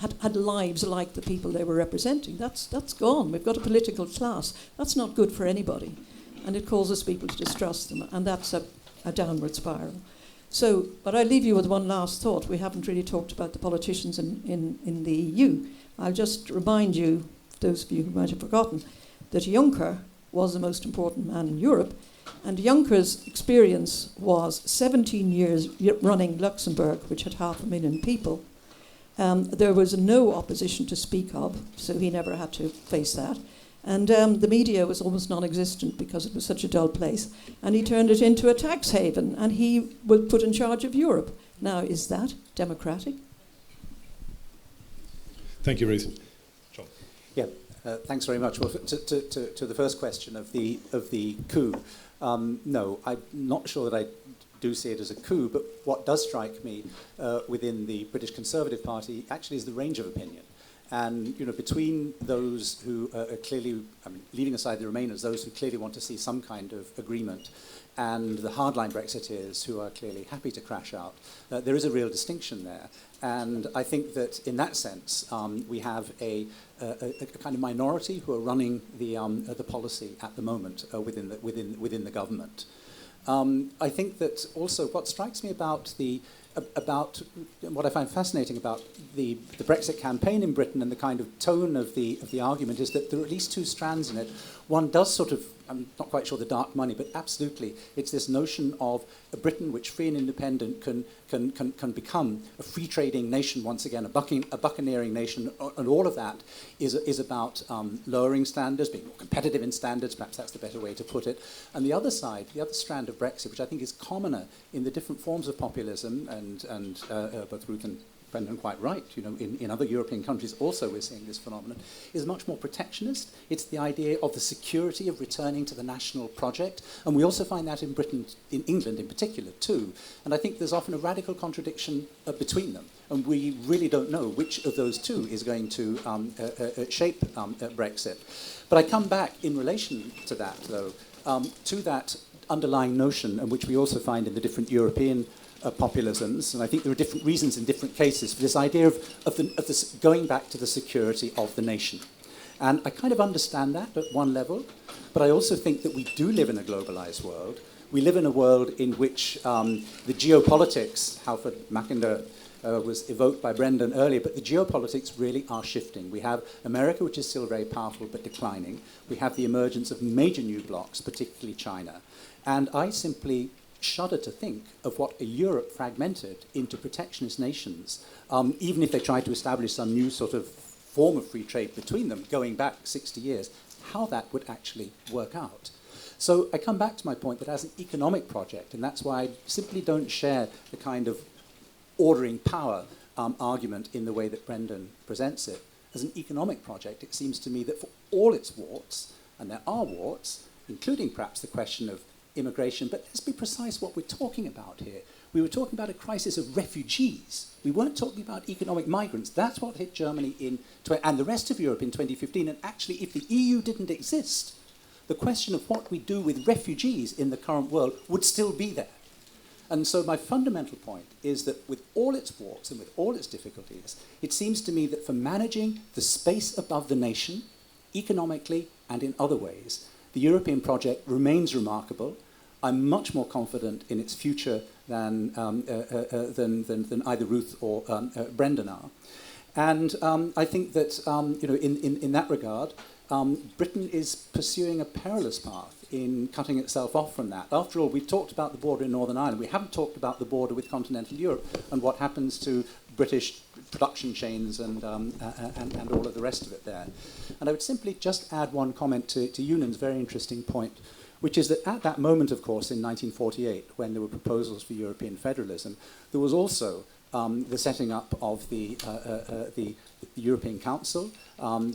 had lives like the people they were representing. That's gone. We've got a political class. That's not good for anybody. And it causes people to distrust them. And that's a downward spiral. So, but I leave you with one last thought. We haven't really talked about the politicians in the EU. I'll just remind you, those of you who might have forgotten, that Juncker was the most important man in Europe. And Juncker's experience was 17 years running Luxembourg, which had 500,000 people. There was no opposition to speak of, so he never had to face that. And the media was almost non-existent because it was such a dull place. And he turned it into a tax haven, and he was put in charge of Europe. Now, is that democratic? Thank you, Ruth. John. Yeah, thanks very much. Well, to the first question of the coup, no, I'm not sure that I do see it as a coup, but what does strike me within the British Conservative Party actually is the range of opinion. And between those who are clearly, leaving aside the Remainers, those who clearly want to see some kind of agreement, and the hardline Brexiteers who are clearly happy to crash out, there is a real distinction there. And I think that in that sense, we have a kind of minority who are running the policy at the moment within the government. I think that also what strikes me about what I find fascinating about the Brexit campaign in Britain and the kind of tone of the argument is that there are at least two strands in it. One does sort of, I'm not quite sure the dark money, but absolutely it's this notion of a Britain which, free and independent, can become a free trading nation once again, a buccaneering nation, and all of that is about lowering standards, being more competitive in standards, perhaps that's the better way to put it. And the other side, the other strand of Brexit, which I think is commoner in the different forms of populism, and both Ruth and Brendan quite right, in other European countries also we're seeing this phenomenon, is much more protectionist. It's the idea of the security of returning to the national project, and we also find that in Britain, in England in particular too, and I think there's often a radical contradiction between them, and we really don't know which of those two is going to shape Brexit. But I come back in relation to that, though, to that underlying notion, and which we also find in the different European populisms, and I think there are different reasons in different cases for this idea of this going back to the security of the nation. And I kind of understand that at one level, but I also think that we do live in a globalized world. We live in a world in which the geopolitics, Halford Mackinder was evoked by Brendan earlier, but the geopolitics really are shifting. We have America, which is still very powerful but declining. We have the emergence of major new blocs, particularly China. And I simply shudder to think of what a Europe fragmented into protectionist nations, even if they tried to establish some new sort of form of free trade between them, going back 60 years, how that would actually work out. So I come back to my point that as an economic project, and that's why I simply don't share the kind of ordering power argument in the way that Brendan presents it. As an economic project, it seems to me that for all its warts, and there are warts, including perhaps the question of immigration, but let's be precise what we're talking about here. We were talking about a crisis of refugees. We weren't talking about economic migrants. That's what hit Germany and the rest of Europe in 2015. And actually, if the EU didn't exist, the question of what we do with refugees in the current world would still be there. And so my fundamental point is that with all its warts and with all its difficulties, it seems to me that for managing the space above the nation, economically and in other ways, the European project remains remarkable. I'm much more confident in its future than either Ruth or Brendan are. And I think that in that regard, Britain is pursuing a perilous path in cutting itself off from that. After all, we've talked about the border in Northern Ireland. We haven't talked about the border with continental Europe and what happens to British production chains and all of the rest of it there. And I would simply just add one comment to Eunan's very interesting point, which is that at that moment, of course, in 1948, when there were proposals for European federalism, there was also the setting up of the European Council,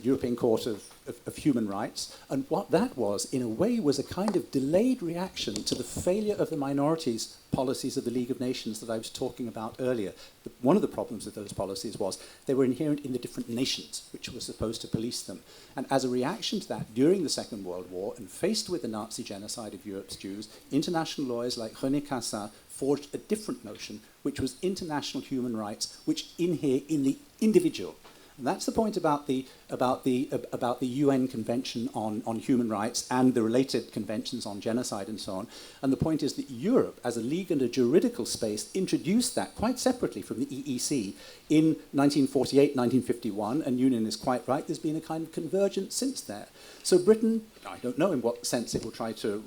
European Court of Human Rights, and what that was, in a way, was a kind of delayed reaction to the failure of the minorities policies of the League of Nations that I was talking about earlier. One of the problems with those policies was they were inherent in the different nations which were supposed to police them. And as a reaction to that, during the Second World War, and faced with the Nazi genocide of Europe's Jews, international lawyers like René Cassin forged a different notion, which was international human rights, which inhere in the individual. And that's the point about the UN Convention on Human Rights and the related conventions on genocide and so on. And the point is that Europe, as a league and a juridical space, introduced that quite separately from the EEC in 1948, 1951. And Union is quite right, there's been a kind of convergence since there. So Britain, I don't know in what sense it will try to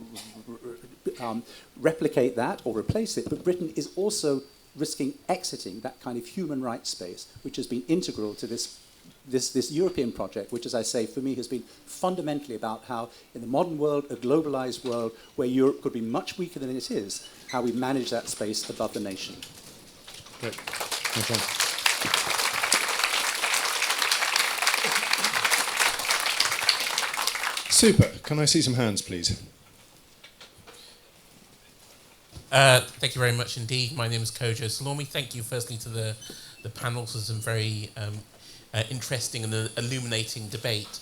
replicate that or replace it, but Britain is also risking exiting that kind of human rights space, which has been integral to this European project, which, as I say, for me has been fundamentally about how, in the modern world, a globalized world where Europe could be much weaker than it is, how we manage that space above the nation. Great. Okay. Super. Can I see some hands, please? Thank you very much indeed. My name is Kojo Salome. Thank you firstly to the panel for some very interesting and illuminating debate.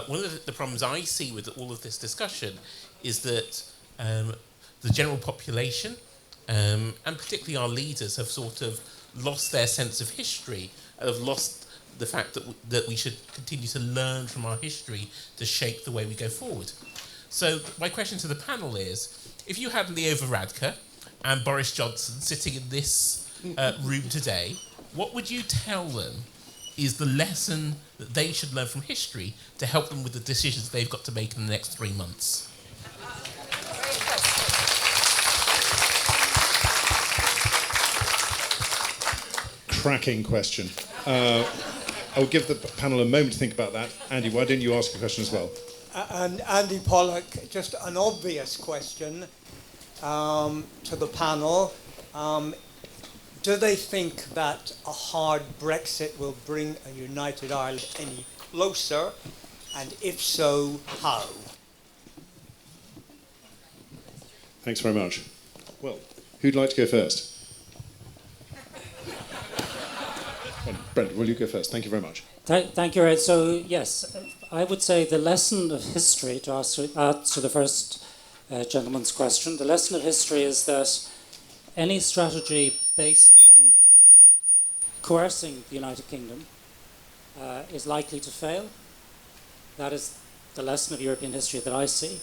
One of the problems I see with all of this discussion is that the general population, and particularly our leaders, have sort of lost their sense of history, have lost the fact that we should continue to learn from our history to shape the way we go forward. So my question to the panel is, if you had Leo Varadkar and Boris Johnson sitting in this room today, what would you tell them is the lesson that they should learn from history to help them with the decisions they've got to make in the next 3 months? Cracking question. I'll give the panel a moment to think about that. Andy, why don't you ask a question as well? And Andy Pollock, just an obvious question to the panel. Do they think that a hard Brexit will bring a united Ireland any closer? And if so, how? Thanks very much. Well, who'd like to go first? Brent, will you go first? Thank you very much. Thank you, Ed. So, yes, I would say the lesson of history, to answer the first gentleman's question, the lesson of history is that any strategy based on coercing the United Kingdom is likely to fail. That is the lesson of European history that I see.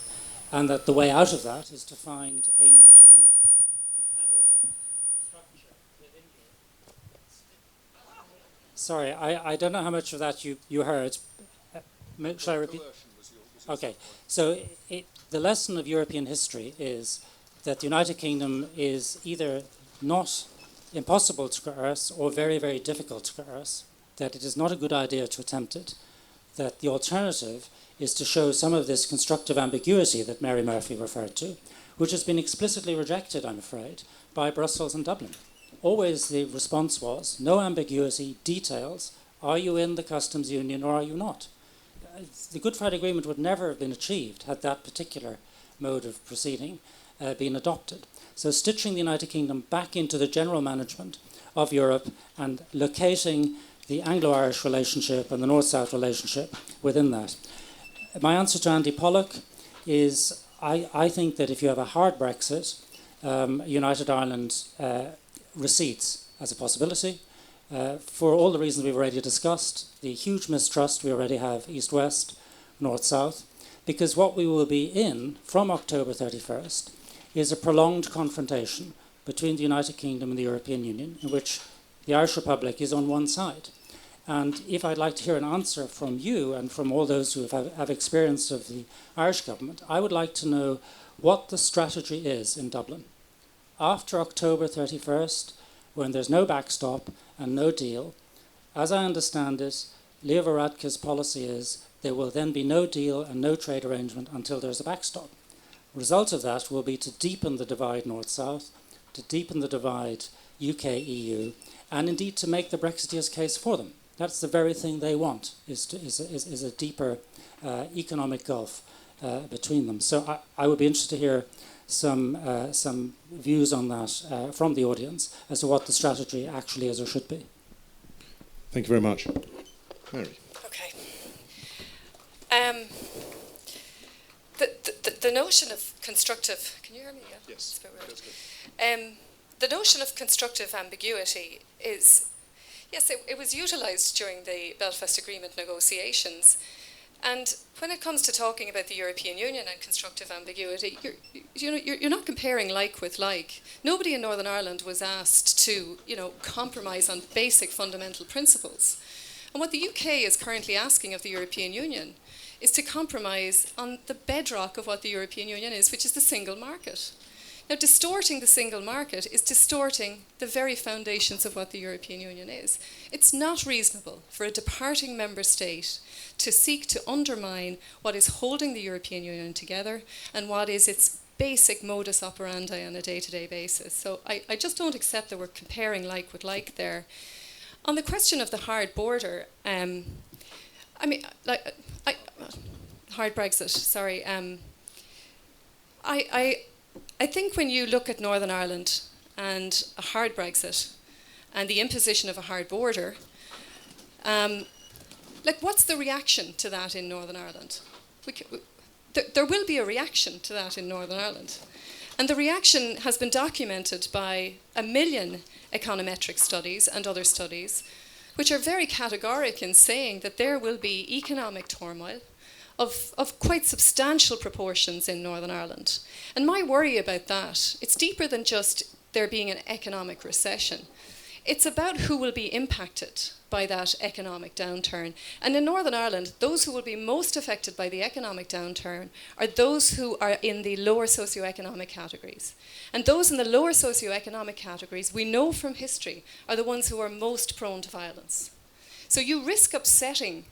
And that the way out of that is to find a new federal structure within Europe. Sorry, I don't know how much of that you heard. Shall I repeat? Okay, so the lesson of European history is that the United Kingdom is either not impossible to coerce or very, very difficult to coerce, that it is not a good idea to attempt it, that the alternative is to show some of this constructive ambiguity that Mary Murphy referred to, which has been explicitly rejected, I'm afraid, by Brussels and Dublin. Always the response was, no ambiguity, details, are you in the customs union or are you not? The Good Friday Agreement would never have been achieved had that particular mode of proceeding been adopted. So stitching the United Kingdom back into the general management of Europe and locating the Anglo-Irish relationship and the North-South relationship within that. My answer to Andy Pollock is I think that if you have a hard Brexit, United Ireland recedes as a possibility. For all the reasons we've already discussed, the huge mistrust we already have east-west, north-south, because what we will be in from October 31st is a prolonged confrontation between the United Kingdom and the European Union, in which the Irish Republic is on one side. And if I'd like to hear an answer from you and from all those who have experience of the Irish government, I would like to know what the strategy is in Dublin. After October 31st, when there's no backstop and no deal, as I understand it, Leo Varadkar's policy is there will then be no deal and no trade arrangement until there's a backstop. The result of that will be to deepen the divide north-south, to deepen the divide UK-EU, and indeed to make the Brexiteers' case for them. That's the very thing they want, is a deeper economic gulf between them. So I would be interested to hear some views on that from the audience as to what the strategy actually is or should be. Thank you very much. Mary. Okay. The notion of constructive... Can you hear me? Yeah? Yes. That's good. The notion of constructive ambiguity is... Yes, it was utilised during the Belfast Agreement negotiations. And when it comes to talking about the European Union and constructive ambiguity, you're not comparing like with like. Nobody in Northern Ireland was asked to, compromise on basic fundamental principles. And what the UK is currently asking of the European Union is to compromise on the bedrock of what the European Union is, which is the single market. Now, distorting the single market is distorting the very foundations of what the European Union is. It's not reasonable for a departing member state to seek to undermine what is holding the European Union together and what is its basic modus operandi on a day-to-day basis. So I just don't accept that we're comparing like with like there. On the question of the hard border, hard Brexit, sorry. I think when you look at Northern Ireland and a hard Brexit and the imposition of a hard border, what's the reaction to that in Northern Ireland? There will be a reaction to that in Northern Ireland. And the reaction has been documented by 1 million econometric studies and other studies, which are very categoric in saying that there will be economic turmoil of quite substantial proportions in Northern Ireland. And my worry about that, it's deeper than just there being an economic recession. It's about who will be impacted by that economic downturn. And in Northern Ireland, those who will be most affected by the economic downturn are those who are in the lower socioeconomic categories. And those in the lower socioeconomic categories, we know from history, are the ones who are most prone to violence. So you risk upsetting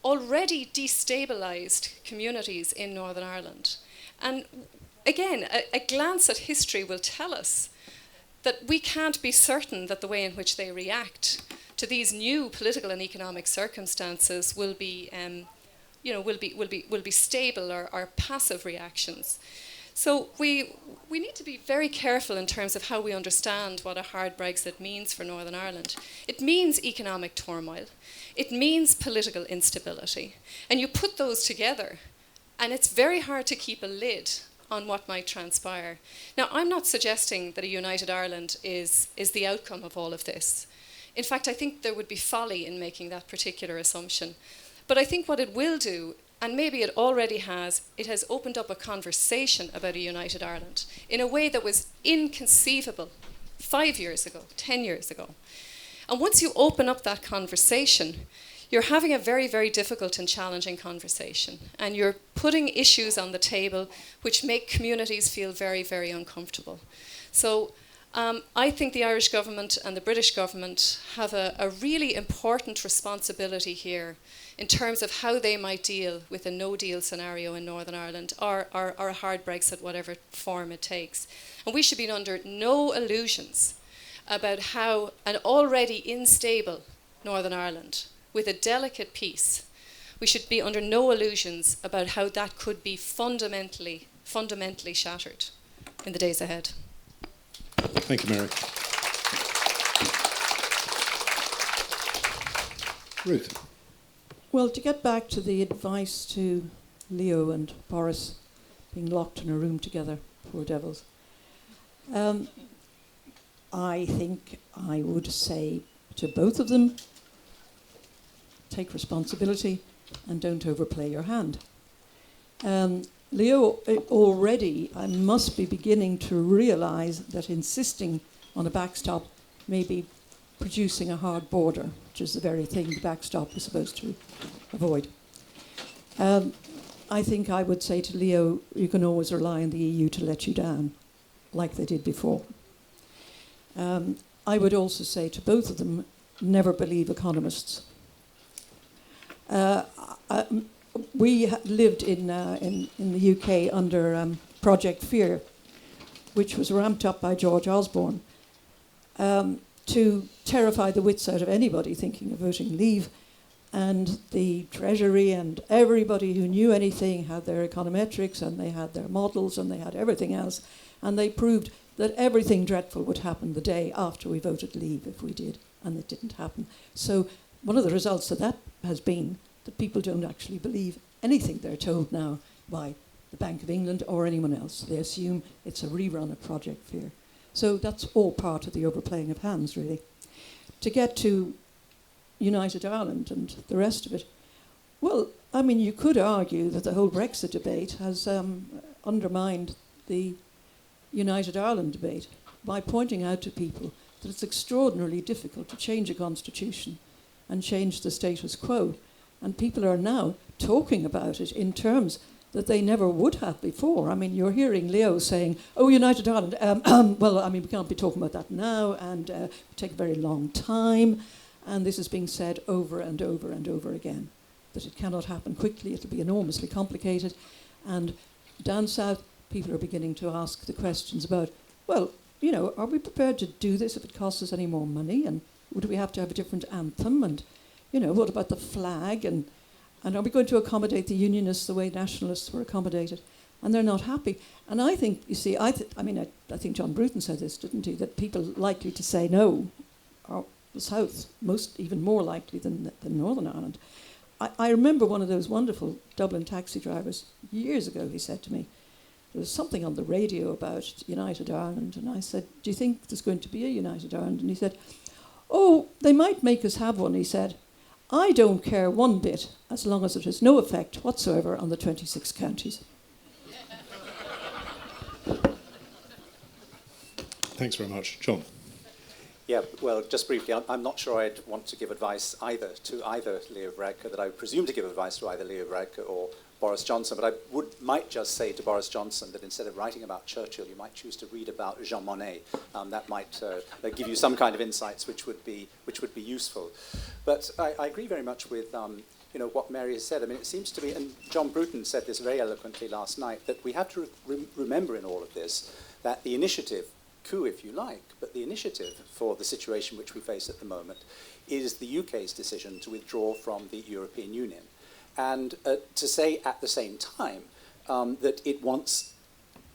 already destabilised communities in Northern Ireland. And again, a glance at history will tell us that we can't be certain that the way in which they react to these new political and economic circumstances will be, will be stable or passive reactions. So we need to be very careful in terms of how we understand what a hard Brexit means for Northern Ireland. It means economic turmoil. It means political instability. And you put those together, and it's very hard to keep a lid on what might transpire. Now, I'm not suggesting that a united Ireland is the outcome of all of this. In fact, I think there would be folly in making that particular assumption. But I think what it will do, and maybe it already has, it has opened up a conversation about a united Ireland in a way that was inconceivable 5 years ago, 10 years ago. And once you open up that conversation, you're having a very, very difficult and challenging conversation. And you're putting issues on the table which make communities feel very, very uncomfortable. So I think the Irish government and the British government have a really important responsibility here in terms of how they might deal with a no-deal scenario in Northern Ireland or a hard Brexit, whatever form it takes. And we should be under no illusions about how an already unstable Northern Ireland, with a delicate peace, we should be under no illusions about how that could be fundamentally shattered in the days ahead. Thank you, Mary. Ruth. Well, to get back to the advice to Leo and Boris being locked in a room together, poor devils, I think I would say to both of them, take responsibility and don't overplay your hand. Leo already must be beginning to realise that insisting on a backstop may be producing a hard border, which is the very thing the backstop is supposed to avoid. I think I would say to Leo, you can always rely on the EU to let you down, like they did before. I would also say to both of them, never believe economists. We lived in the UK under Project Fear, which was ramped up by George Osborne. to terrify the wits out of anybody thinking of voting leave. And the Treasury and everybody who knew anything had their econometrics and they had their models and they had everything else. And they proved that everything dreadful would happen the day after we voted leave if we did. And it didn't happen. So one of the results of that has been that people don't actually believe anything they're told now by the Bank of England or anyone else. They assume it's a rerun of Project Fear. So that's all part of the overplaying of hands, really. To get to United Ireland and the rest of it, well, I mean, you could argue that the whole Brexit debate has undermined the United Ireland debate by pointing out to people that it's extraordinarily difficult to change a constitution and change the status quo. And people are now talking about it in terms that they never would have before. I mean, you're hearing Leo saying, oh, United Ireland, well, I mean, we can't be talking about that now, and it will take a very long time. And this is being said over and over and over again, that it cannot happen quickly, it'll be enormously complicated. And down south, people are beginning to ask the questions about, well, you know, are we prepared to do this if it costs us any more money? And would we have to have a different anthem? And, you know, what about the flag? And are we going to accommodate the unionists the way nationalists were accommodated? And they're not happy. And I think, you see, I think John Bruton said this, didn't he, that people likely to say no are the South, even more likely than Northern Ireland. I remember one of those wonderful Dublin taxi drivers, years ago, he said to me, there was something on the radio about United Ireland, and I said, do you think there's going to be a United Ireland? And he said, oh, they might make us have one, he said. I don't care one bit, as long as it has no effect whatsoever on the 26 counties. Thanks very much. John. Yeah, well, just briefly, I'm not sure I'd want to give advice either Leo Varadkar, that I would presume to give advice to either Leo Varadkar or Boris Johnson, but I might just say to Boris Johnson that instead of writing about Churchill, you might choose to read about Jean Monnet. That might give you some kind of insights which would be useful. But I agree very much with what Mary has said. I mean, it seems to me, and John Bruton said this very eloquently last night, that we have to remember in all of this that the initiative, coup if you like, but the initiative for the situation which we face at the moment is the UK's decision to withdraw from the European Union. And to say at the same time that it wants,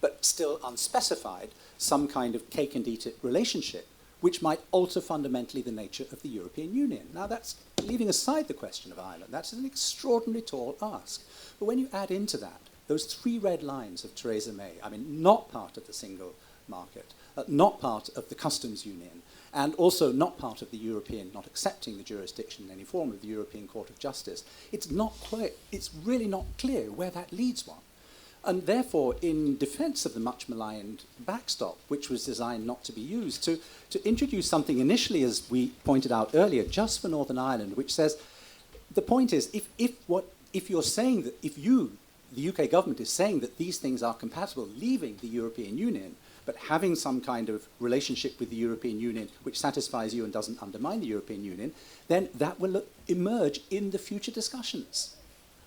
but still unspecified, some kind of cake-and-eat-it relationship, which might alter fundamentally the nature of the European Union. Now, that's leaving aside the question of Ireland. That's an extraordinarily tall ask. But when you add into that those three red lines of Theresa May, I mean, not part of the single market, not part of the customs union, and also not part of the European, not accepting the jurisdiction in any form of the European Court of Justice, it's really not clear where that leads one. And therefore, in defense of the much maligned backstop, which was designed not to be used, to introduce something initially, as we pointed out earlier, just for Northern Ireland, which says, the point is, if you're saying that, the UK government is saying that these things are compatible, leaving the European Union, but having some kind of relationship with the European Union which satisfies you and doesn't undermine the European Union, then that will emerge in the future discussions.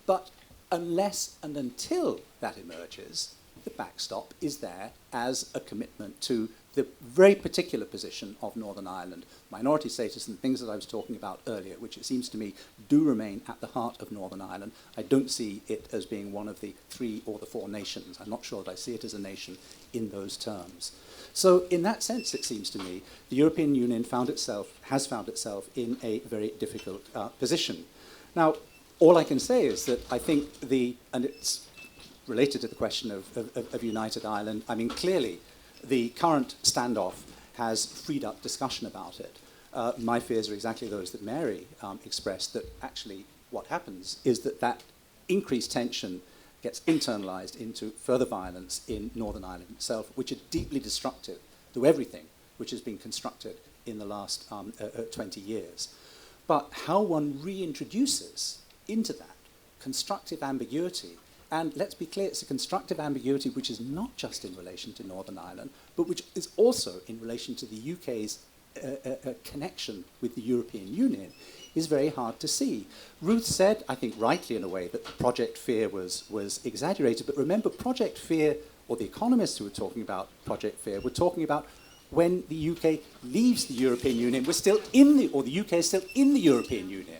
But unless and until that emerges, the backstop is there as a commitment to the very particular position of Northern Ireland, minority status and things that I was talking about earlier, which it seems to me do remain at the heart of Northern Ireland. I don't see it as being one of the 3 or the 4 nations. I'm not sure that I see it as a nation in those terms. So in that sense, it seems to me, the European Union has found itself in a very difficult position. Now, all I can say is that I think and it's related to the question of United Ireland, I mean, clearly, the current standoff has freed up discussion about it. My fears are exactly those that Mary expressed, that actually what happens is that increased tension gets internalized into further violence in Northern Ireland itself, which is deeply destructive to everything which has been constructed in the last 20 years. But how one reintroduces into that constructive ambiguity, and let's be clear, it's a constructive ambiguity which is not just in relation to Northern Ireland, but which is also in relation to the UK's connection with the European Union, is very hard to see. Ruth said, I think rightly in a way, that Project Fear was exaggerated, but remember, Project Fear, or the economists who were talking about Project Fear, were talking about when the UK leaves the European Union, we're still in the, or the UK is still in the European Union.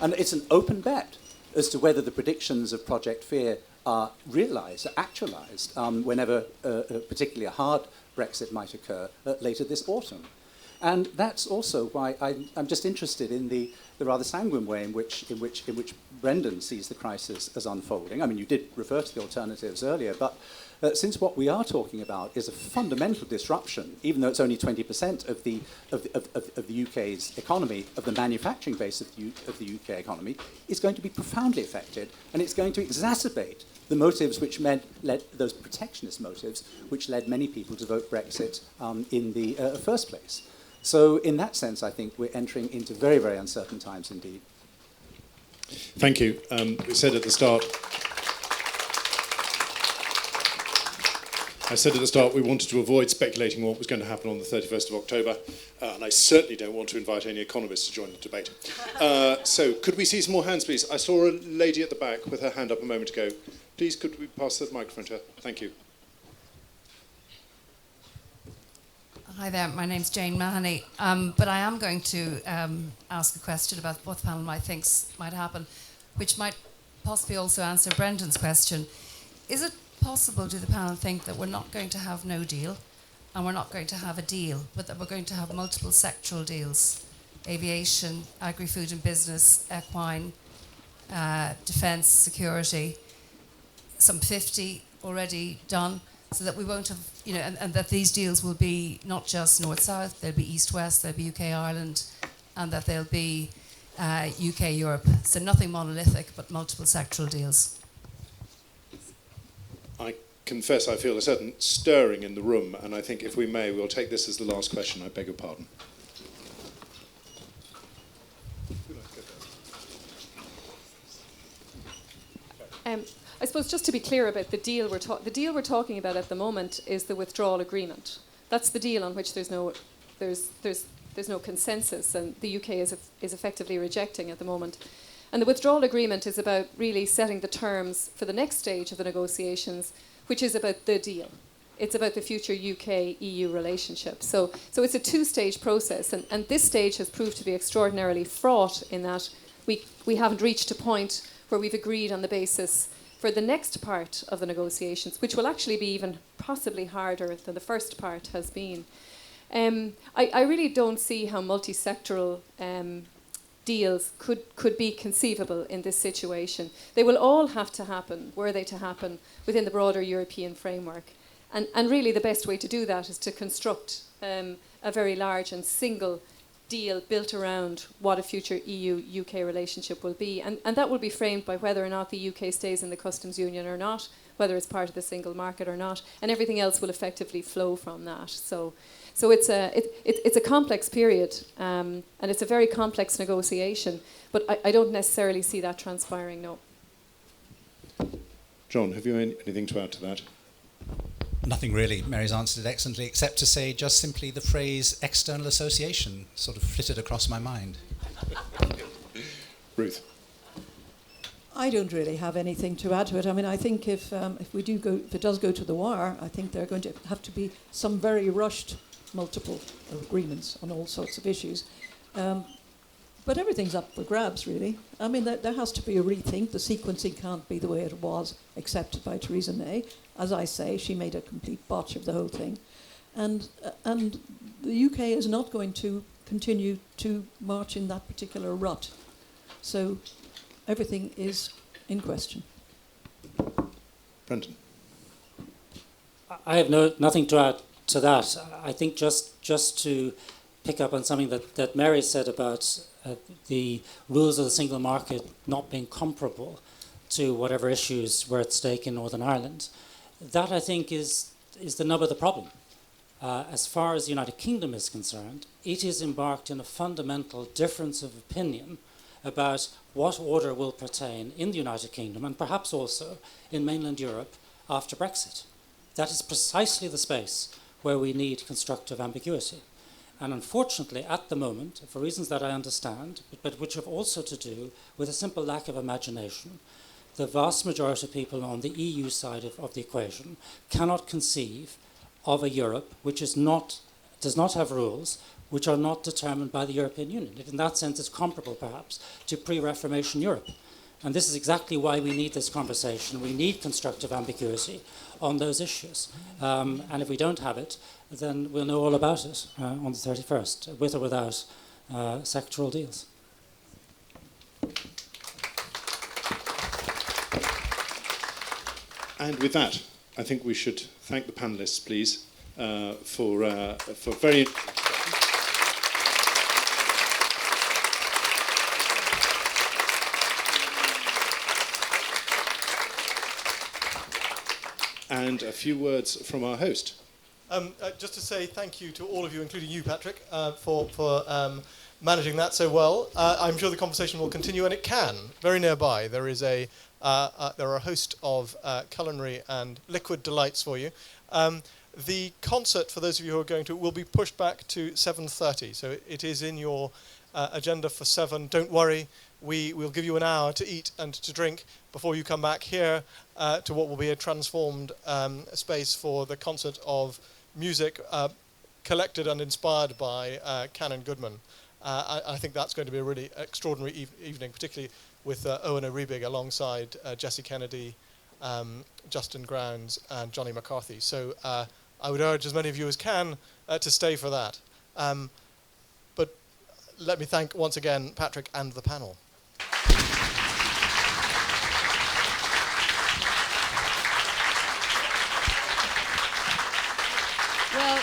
And it's an open bet as to whether the predictions of Project Fear are realised, actualised, whenever particularly a hard Brexit might occur later this autumn. And that's also why I'm just interested in the rather sanguine way in which Brendan sees the crisis as unfolding. I mean, you did refer to the alternatives earlier, but since what we are talking about is a fundamental disruption, even though it's only 20% of the UK's economy, of the manufacturing base of the UK economy, is going to be profoundly affected, and it's going to exacerbate the motives which led those protectionist motives which led many people to vote Brexit in the first place. So in that sense, I think we're entering into very, very uncertain times indeed. Thank you. We said at the start, we wanted to avoid speculating what was going to happen on the 31st of October, and I certainly don't want to invite any economists to join the debate. So could we see some more hands, please? I saw a lady at the back with her hand up a moment ago. Please, could we pass the microphone to her? Thank you. Hi there, my name's Jane Mahoney, but I am going to ask a question about what the panel might happen, which might possibly also answer Brendan's question. Is it possible, do the panel think, that we're not going to have no deal, and we're not going to have a deal, but that we're going to have multiple sectoral deals? Aviation, agri-food and business, equine, defence, security, some 50 already done, so that we won't have, and that these deals will be not just north-south, they'll be east-west, they'll be UK-Ireland, and that they'll be UK-Europe. So nothing monolithic, but multiple sectoral deals. I confess I feel a certain stirring in the room, and I think if we may, we'll take this as the last question. I beg your pardon. I suppose just to be clear about the deal we're talking about at the moment is the withdrawal agreement. That's the deal on which there's no consensus, and the UK is effectively rejecting at the moment. And the withdrawal agreement is about really setting the terms for the next stage of the negotiations, which is about the deal. It's about the future UK-EU relationship. So it's a two-stage process, and this stage has proved to be extraordinarily fraught in that we haven't reached a point where we've agreed on the basis for the next part of the negotiations, which will actually be even possibly harder than the first part has been. I really don't see how multi-sectoral deals could be conceivable in this situation. They will all have to happen, were they to happen, within the broader European framework. And really the best way to do that is to construct a very large and single deal built around what a future EU-UK relationship will be. And that will be framed by whether or not the UK stays in the customs union or not, whether it's part of the single market or not, and everything else will effectively flow from that. So it's a complex period, and it's a very complex negotiation, but I don't necessarily see that transpiring, no. John, have you anything to add to that? Nothing really. Mary's answered it excellently, except to say just simply the phrase external association sort of flitted across my mind. Ruth. I don't really have anything to add to it. I mean, I think if it does go to the war, I think there are going to have to be some very rushed multiple agreements on all sorts of issues. But everything's up for grabs, really. I mean, there has to be a rethink. The sequencing can't be the way it was accepted by Theresa May. As I say, she made a complete botch of the whole thing. And the UK is not going to continue to march in that particular rut. So everything is in question. Brendan. I have nothing to add to that. I think just to pick up on something that Mary said about the rules of the single market not being comparable to whatever issues were at stake in Northern Ireland. That, I think, is the nub of the problem. As far as the United Kingdom is concerned, it is embarked in a fundamental difference of opinion about what order will pertain in the United Kingdom and perhaps also in mainland Europe after Brexit. That is precisely the space where we need constructive ambiguity. And unfortunately, at the moment, for reasons that I understand, but which have also to do with a simple lack of imagination, the vast majority of people on the EU side of the equation cannot conceive of a Europe which is not does not have rules which are not determined by the European Union. In that sense, it's comparable, perhaps, to pre-Reformation Europe. And this is exactly why we need this conversation. We need constructive ambiguity on those issues. And if we don't have it, then we'll know all about it on the 31st, with or without sectoral deals. And with that, I think we should thank the panelists, please, for very... And a few words from our host. Just to say thank you to all of you, including you, Patrick, for managing that so well. I'm sure the conversation will continue, and it can. Very nearby, there is there are a host of culinary and liquid delights for you. The concert, for those of you who are going to, will be pushed back to 7:30, so it is in your agenda for 7. Don't worry, we will give you an hour to eat and to drink before you come back here to what will be a transformed space for the concert of music collected and inspired by Canon Goodman. I think that's going to be a really extraordinary evening, particularly with Owen O'Rebig alongside Jesse Kennedy, Justin Grounds and Johnny McCarthy. So I would urge as many of you as can to stay for that. But let me thank once again Patrick and the panel. Well,